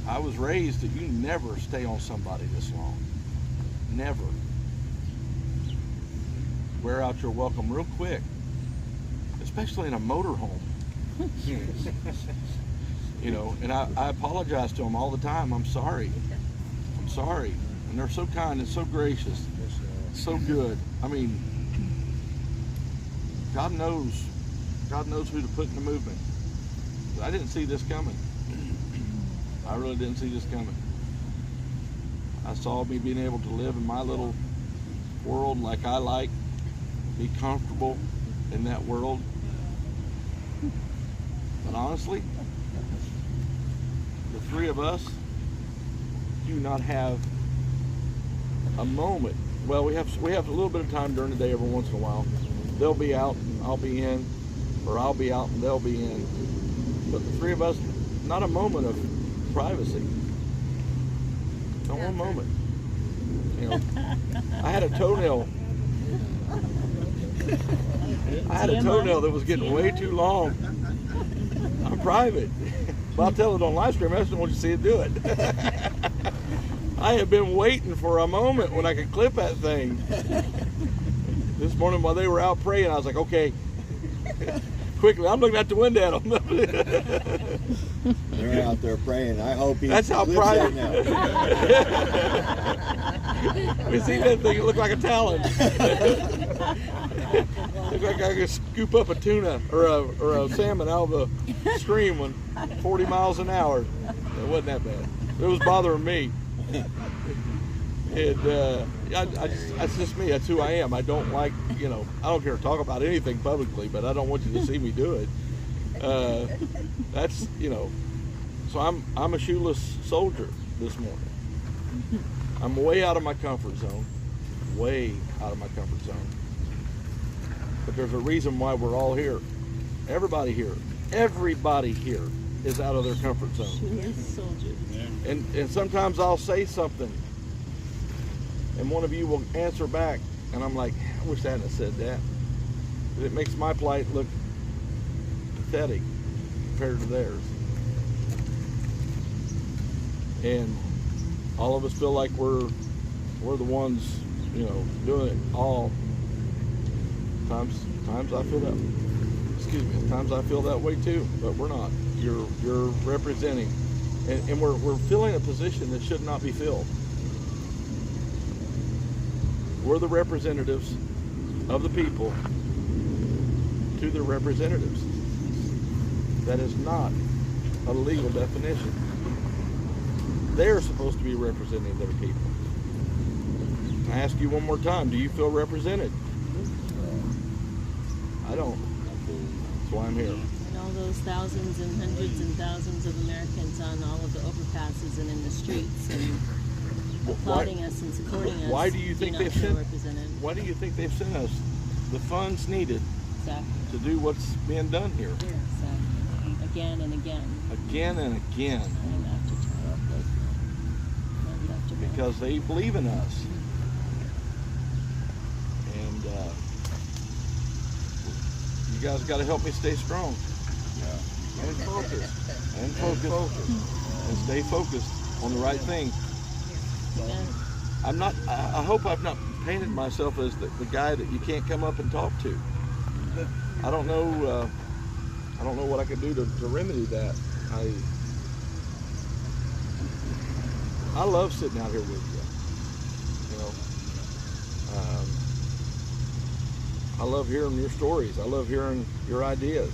I was raised that you never stay on somebody this long. Never. Wear out your welcome real quick, especially in a motorhome. You know, and I apologize to them all the time. I'm sorry. I'm sorry. And they're so kind and so gracious, so good. I mean, God knows who to put in the movement. But I didn't see this coming. I really didn't see this coming. I saw me being able to live in my little world like I like, be comfortable, in that world. But honestly, the three of us do not have a moment. Well, we have a little bit of time during the day every once in a while. They'll be out, I'll be in, or I'll be out and they'll be in. But the three of us, not a moment of privacy. Not one moment. You know, I had a toenail that was getting way too long. I'm private. But I'll tell it on live stream. I just don't want you to see it do it. I have been waiting for a moment when I could clip that thing. This morning while they were out praying, I was like, okay, quickly. I'm looking out the window at them. They're out there praying. I hope he. That's how private. You see that thing? It looked like a talon. Looked like I could scoop up a tuna or a salmon out of the stream when 40 miles an hour. It wasn't that bad. It was bothering me. And that's just me. That's who I am. I don't like, I don't care to talk about anything publicly, but I don't want you to see me do it. That's, so I'm a shoeless soldier this morning. I'm way out of my comfort zone. Way out of my comfort zone. But there's a reason why we're all here. Everybody here is out of their comfort zone. Shoeless soldiers. And sometimes I'll say something and one of you will answer back and I'm like, I wish I hadn't said that. But it makes my plight look pathetic compared to theirs. And all of us feel like we're the ones, doing it all. Times I feel that. Excuse me. Times I feel that way too, but we're not. You're representing, and we're filling a position that should not be filled. We're the representatives of the people to the representatives. That is not a legal definition. They're supposed to be representing their people. I ask you one more time, do you feel represented? I don't. That's why I'm here. And all those thousands and hundreds and thousands of Americans on all of the overpasses and in the streets and applauding us and supporting us. Why do you think they've sent? Represented. Why do you think they've sent us the funds needed Exactly. to do what's being done here? Exactly. Again and again. Again and again. Time after time. Month after month. Because they believe in us. And you guys got to help me stay strong. Yeah. And focus. And focus. And stay focused on the right thing. Amen. I hope I've not painted myself as the guy that you can't come up and talk to. I don't know what I can do to remedy that. I love sitting out here with you. I love hearing your stories. I love hearing your ideas.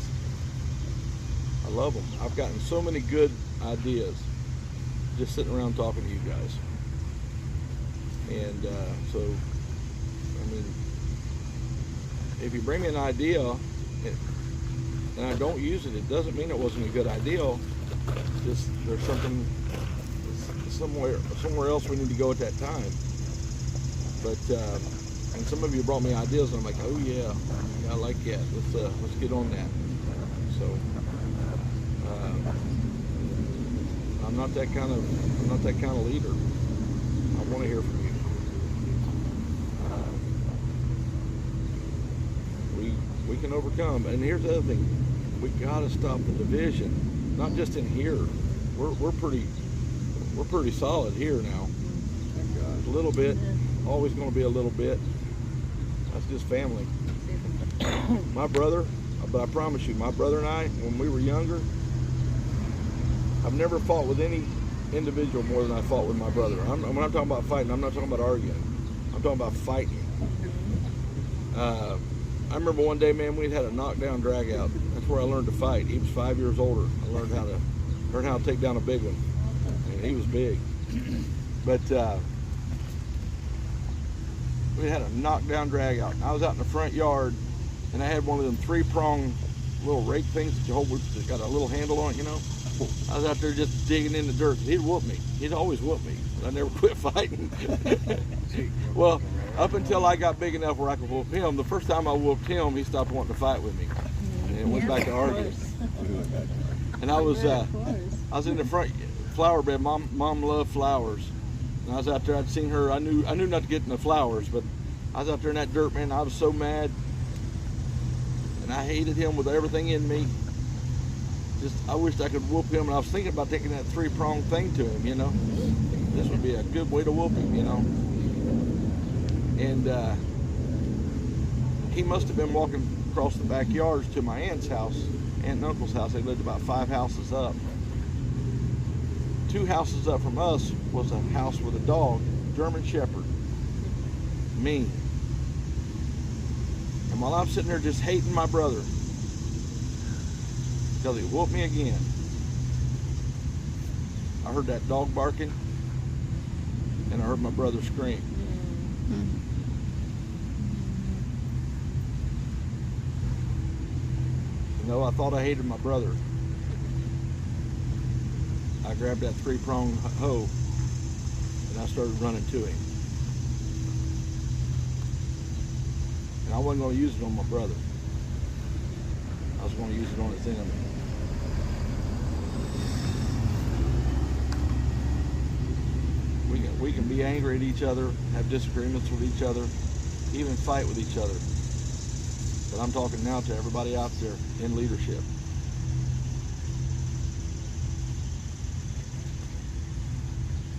I love them. I've gotten so many good ideas just sitting around talking to you guys. And so, I mean, if you bring me an idea and I don't use it, it doesn't mean it wasn't a good idea. Just there's something somewhere else we need to go at that time. But and some of you brought me ideas, and I'm like, oh yeah, I like that. Let's get on that. So I'm not that kind of leader. I want to hear from you. We can overcome. And here's the other thing: we got to stop the division. Not just in here. We're pretty solid here now. A little bit, always going to be a little bit. That's just family. My brother, but I promise you, my brother and I, when we were younger, I've never fought with any individual more than I fought with my brother. When I'm talking about fighting, I'm not talking about arguing. I'm talking about fighting. I remember one day, man, we had a knockdown drag out. That's where I learned to fight. He was 5 years older. I learned how to take down a big one. And he was big. But we had a knockdown drag out. I was out in the front yard and I had one of them 3-prong little rake things that you hold with, that got a little handle on it, you know. I was out there just digging in the dirt. He'd whoop me. He'd always whoop me. But I never quit fighting. Well, up until I got big enough where I could whoop him, the first time I whooped him, he stopped wanting to fight with me, and went back to arguing. And I was in the front flower bed. Mom loved flowers, and I was out there. I'd seen her. I knew not to get in the flowers, but I was out there in that dirt, man. I was so mad, and I hated him with everything in me. Just, I wished I could whoop him, and I was thinking about taking that 3-prong thing to him, you know. This would be a good way to whoop him, you know. And he must have been walking across the backyards to my aunt's house, aunt and uncle's house. They lived about 5 houses up. 2 houses up from us was a house with a dog, German Shepherd, mean. And while I'm sitting there just hating my brother, because he whooped me again, I heard that dog barking, and I heard my brother scream. You know, I thought I hated my brother. I grabbed that 3-prong hoe, and I started running to him. And I wasn't going to use it on my brother. I was going to use it on his enemy. We can be angry at each other, have disagreements with each other, even fight with each other. But I'm talking now to everybody out there in leadership.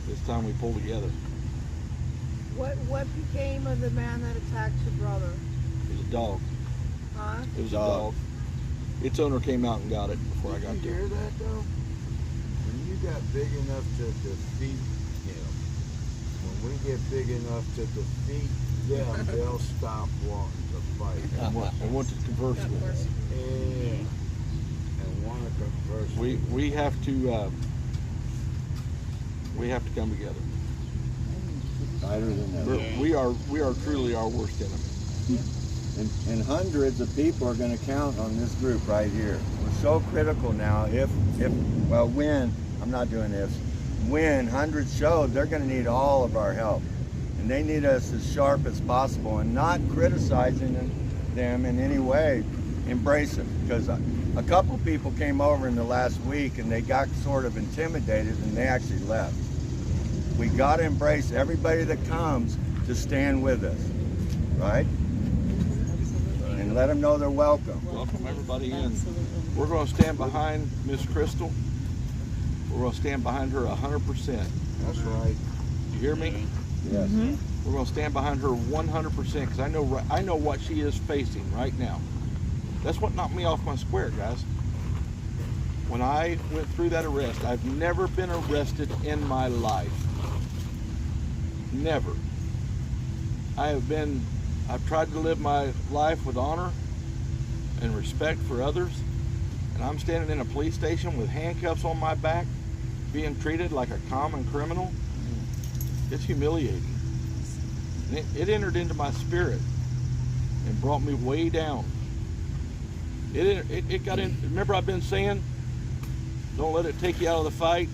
It's time we pull together. What became of the man that attacked your brother? It was a dog. Huh? It was a dog. Its owner came out and got it before I got Did you there. hear that though? When you got big enough to defeat him, when we get big enough to defeat them, they'll stop wanting to fight. I want to converse with us. Yeah. And want to converse. We have to come together. Tighter than ever. We are truly our worst enemy. And hundreds of people are going to count on this group right here. We're so critical now. When, I'm not doing this, when hundreds show, they're going to need all of our help. And they need us as sharp as possible and not criticizing them in any way. Embrace them. Because a couple people came over in the last week and they got sort of intimidated and they actually left. We got to embrace everybody that comes to stand with us, right? And let them know they're welcome. Welcome everybody in. We're going to stand behind Miss Crystal. We're going to stand behind her 100%. That's right. You hear me? Yes. We're going to stand behind her 100% because I know what she is facing right now. That's what knocked me off my square, guys. When I went through that arrest, I've never been arrested in my life. Never. I've tried to live my life with honor and respect for others, and I'm standing in a police station with handcuffs on my back, being treated like a common criminal. It's humiliating. And it entered into my spirit and brought me way down. It got in. Remember, I've been saying, don't let it take you out of the fight,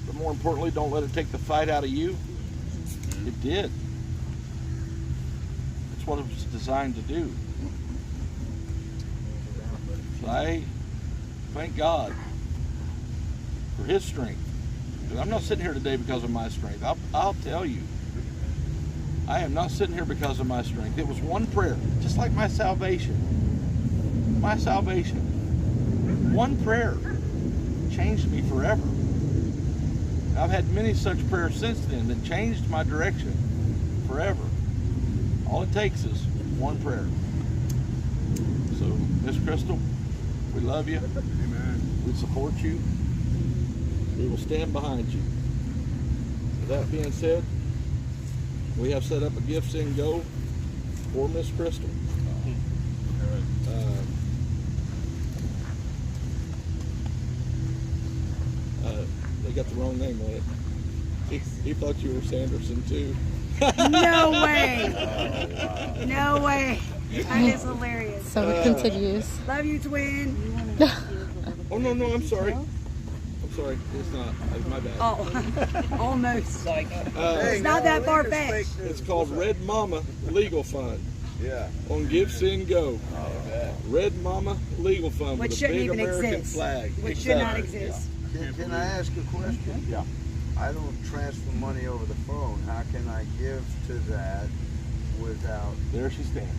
but more importantly, don't let it take the fight out of you. It did. That's what it was designed to do. So I thank God for His strength. Because I'm not sitting here today because of my strength. I'll tell you, I am not sitting here because of my strength. It was one prayer, just like my salvation. My salvation. One prayer changed me forever. I've had many such prayers since then that changed my direction forever. All it takes is one prayer. So, Miss Crystal, we love you. Amen. We support you. We will stand behind you. With that being said, we have set up a Give, Send, Go for Miss Crystal. They got the wrong name on it. He thought you were Sanderson too. No way. Oh, wow. No way. That is hilarious. So it continues. Love you, twin. Oh, no, I'm sorry. I'm sorry. It's not. My bad. Oh, almost. Uh, It's not that far fetched. it's called Red Mama Legal Fund Yeah. on Give, Send, Go. Red Mama Legal Fund Which with a shouldn't big even American exist. flag. Which should not exist. Can I ask a question? Yeah. I don't transfer money over the phone. How can I give to that without? There she stands.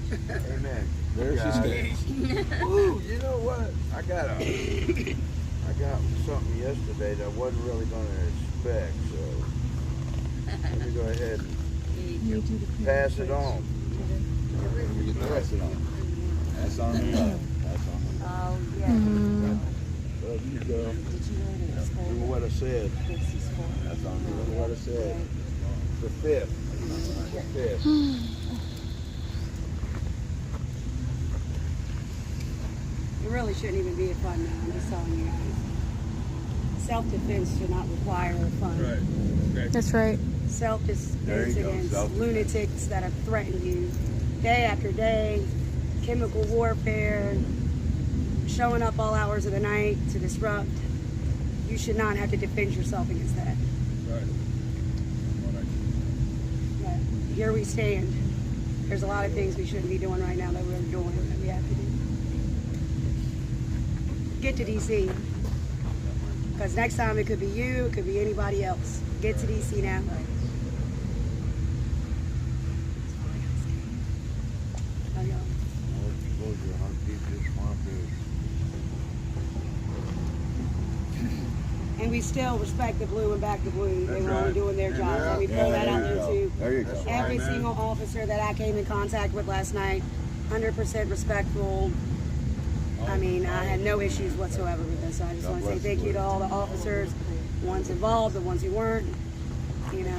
Amen. There she Got it. stands. Ooh, you know what? I got something yesterday that I wasn't really going to expect. So let me go ahead and pass it on. Pass it on. That's on me. That's on me. Oh, yeah. There you go. Remember what I said. That's on me. Remember what I said. The fifth. The fifth. It really shouldn't even be a fund now. I'm just telling you guys. Self-defense should not require a fund. That's right. Self-defense There you go, against self-defense. lunatics that have threatened you day after day, chemical warfare, showing up all hours of the night to disrupt. You should not have to defend yourself against that. But here we stand. There's a lot of things we shouldn't be doing right now that we're doing that we have to do. Get to DC. Because next time it could be you, it could be anybody else. Get to DC now. Love y'all. And we still respect the blue and back the blue. They were only doing their job. Let me throw that out there too. There you go. Every single officer that I came in contact with last night, 100% respectful. I mean, I had no issues whatsoever with this. So I just want to say thank you to all the officers, the ones involved, the ones who weren't. You know,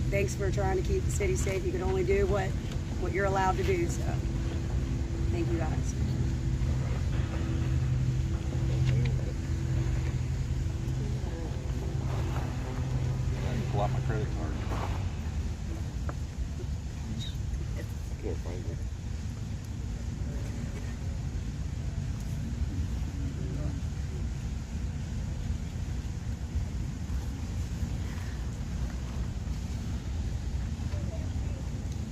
thanks for trying to keep the city safe. You can only do what you're allowed to do. So thank you guys. Pull out my credit card. Can't find it.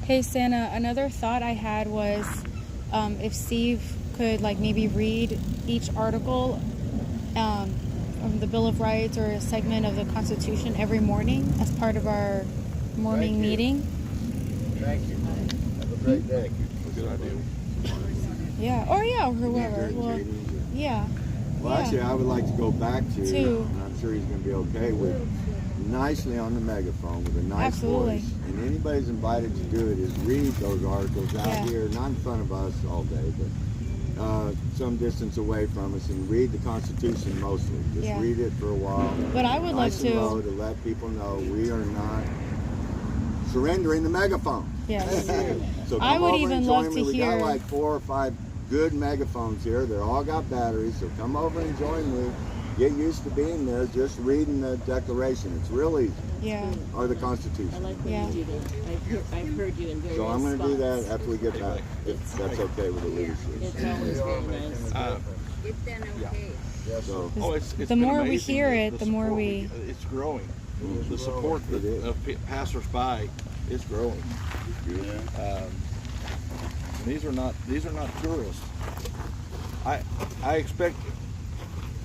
Hey Santa, another thought I had was if Steve could like maybe read each article from the Bill of Rights or a segment of the Constitution every morning as part of our morning Thank you. meeting. Thank you. Have a great day. Good idea. Yeah, or whoever. Well, yeah. Well, Yeah. actually, I would like to go back to, To- and I'm sure he's going to be okay with, nicely on the megaphone with a nice Absolutely. voice. And anybody's invited to do it is read those articles out Yeah. here, not in front of us all day, but some distance away from us, and read the Constitution mostly. Just Yeah. read it for a while. But I would nice love and to- low to let people know we are not surrendering the megaphone. Yes. So I come would over even and love join to me. We hear- got like 4 or 5 good megaphones here. They're all got batteries, so come over and join me. Get used to being there, just reading the Declaration. It's real easy, Yeah. or the Constitution. I like when Yeah. you do that. I've heard you in various So I'm going to do that spots. after we get back, if that's okay with the leadership. It's always very nice. It's been okay. So, It's The been more we amazing, hear the it, the more support we- It's growing. The support It is. of passersby is growing. And these are not tourists. I expect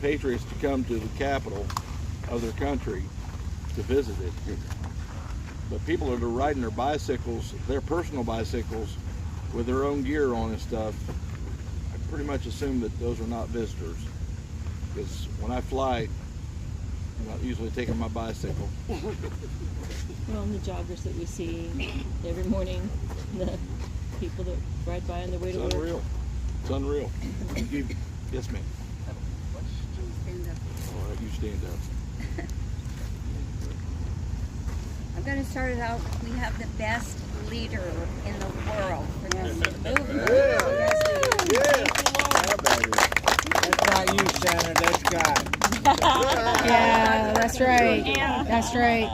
patriots to come to the capital of their country to visit it. But people that are riding their bicycles, their personal bicycles, with their own gear on and stuff, I pretty much assume that those are not visitors. Because when I fly, I'm not usually taking my bicycle. Well, and the joggers that we see every morning, the people that ride by on their way It's to work. unreal. It's unreal. Yes, ma'am. Stand up. All right, you stand up. I'm going to start it out. We have the best leader in the world for this movement. That's not you, Santa. That's God. Yeah, that's right. That's right.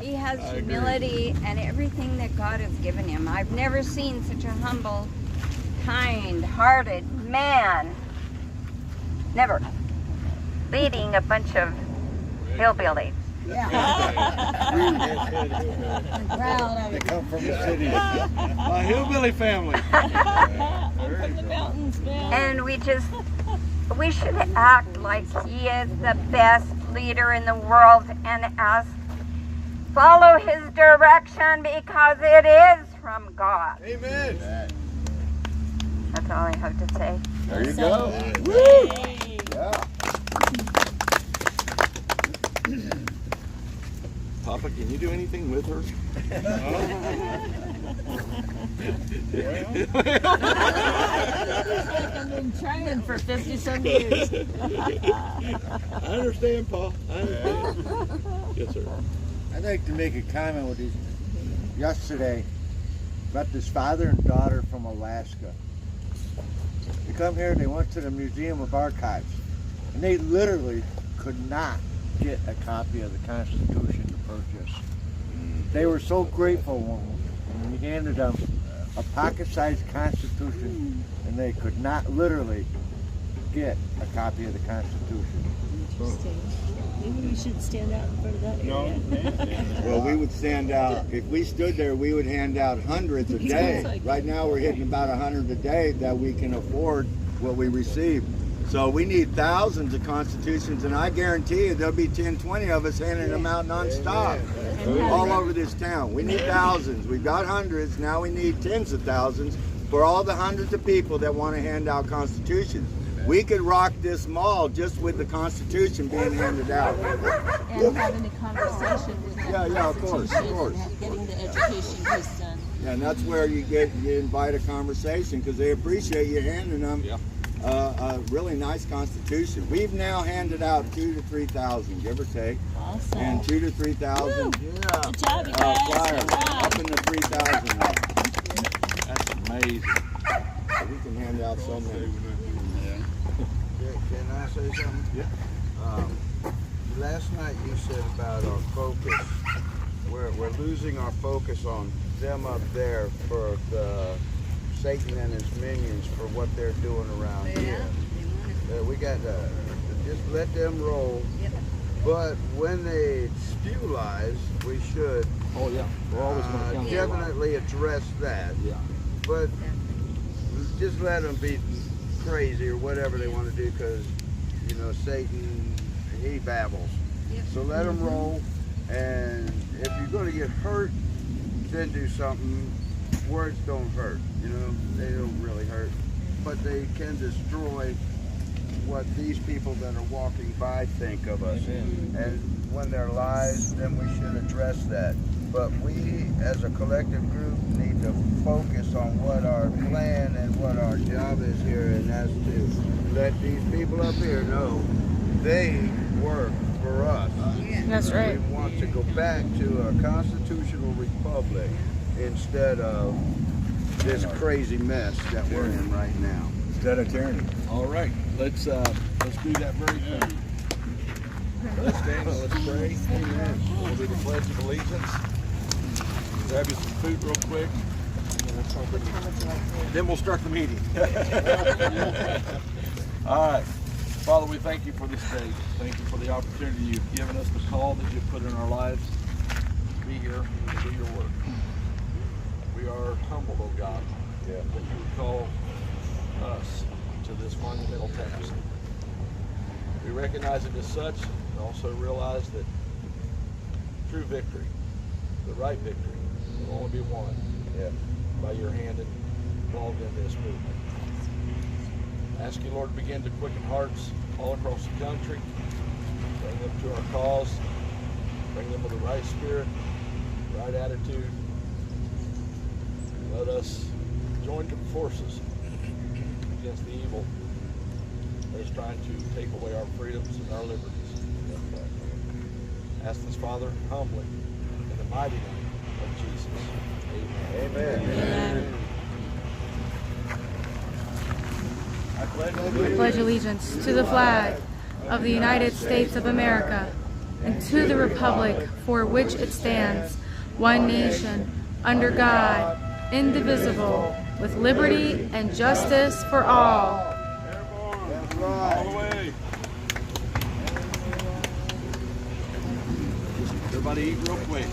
He has humility and everything that God has given him. I've never seen such a humble kind-hearted man. Never. Leading a bunch of hillbillies. I'm proud of it. They come from the city. My hillbilly family. From the mountains, man. And we should act like he is the best leader in the world and follow his direction because it is from God. Amen. That's all I have to say. There you go. Woo! Yeah. Papa, can you do anything with her? I've been trying for 50-some years. I understand, Pa. I understand. Yes, sir. I'd like to make a comment with these. Yesterday, met this father and daughter from Alaska. They come here, they went to the Museum of Archives, and they literally could not get a copy of the Constitution to purchase. They were so grateful when we handed them a pocket-sized Constitution, and they could not literally get a copy of the Constitution. Interesting. Maybe we should stand out in front of that area. Well, we would stand out. If we stood there, we would hand out hundreds a day. Right now, we're hitting about 100 a day that we can afford what we receive. So we need thousands of constitutions, and I guarantee you there'll be 10, 20 of us handing them out nonstop all over this town. We need thousands. We've got hundreds. Now we need tens of thousands for all the hundreds of people that want to hand out constitutions. We could rock this mall just with the Constitution being handed out. And having a conversation with them. Yeah, of course. Getting the education piece done. Yeah, and that's where you invite a conversation because they appreciate you handing them a really nice Constitution. We've now handed out 2,000 to 3,000, give or take. Awesome. And 2,000 to 3,000 Good job, you guys. flyers, Good job. up in the 3,000 now. That's amazing. So we can hand out so many. Can I say something? Yeah. Last night you said about our focus. We're losing our focus on them up there for Satan and his minions for what they're doing around here. We got to just let them roll. But when they spew lies, we should We're always going to definitely address that. Yeah. But just let them be crazy or whatever they want to do because, Satan, he babbles. So let them roll. And if you're going to get hurt, then do something. Words don't hurt, they don't really hurt. But they can destroy what these people that are walking by think of us. And when they're lies, then we should address that. But we, as a collective group, need to focus on what our plan and what our job is here, and that's to let these people up here know they work for us. That's right. We want to go back to a constitutional republic instead of this crazy mess that we're in right now. Instead of tyranny. All right, let's do that very thing. Let's stand and let's pray. Amen. We'll do the Pledge of Allegiance. Grab you some food real quick. Then we'll start the meeting. All right. Father, we thank you for this day. Thank you for the opportunity you've given us, the call that you've put in our lives to be here and do your work. We are humbled, oh God, that you would call us to this monumental task. We recognize it as such and also realize that true victory, the right victory, will only be won by your hand involved in this movement. I ask you, Lord, to begin to quicken hearts all across the country, bring them to our cause, bring them with the right spirit, right attitude. Let us join forces against the evil that is trying to take away our freedoms and our liberties. Ask this, Father, humbly, in the mighty name of Jesus. Amen. Amen. I pledge I pledge allegiance to the flag of the United States of America and to the republic for which it stands, one nation, under God, indivisible, with liberty and justice for all. That's All right. the way. Everybody eat real quick.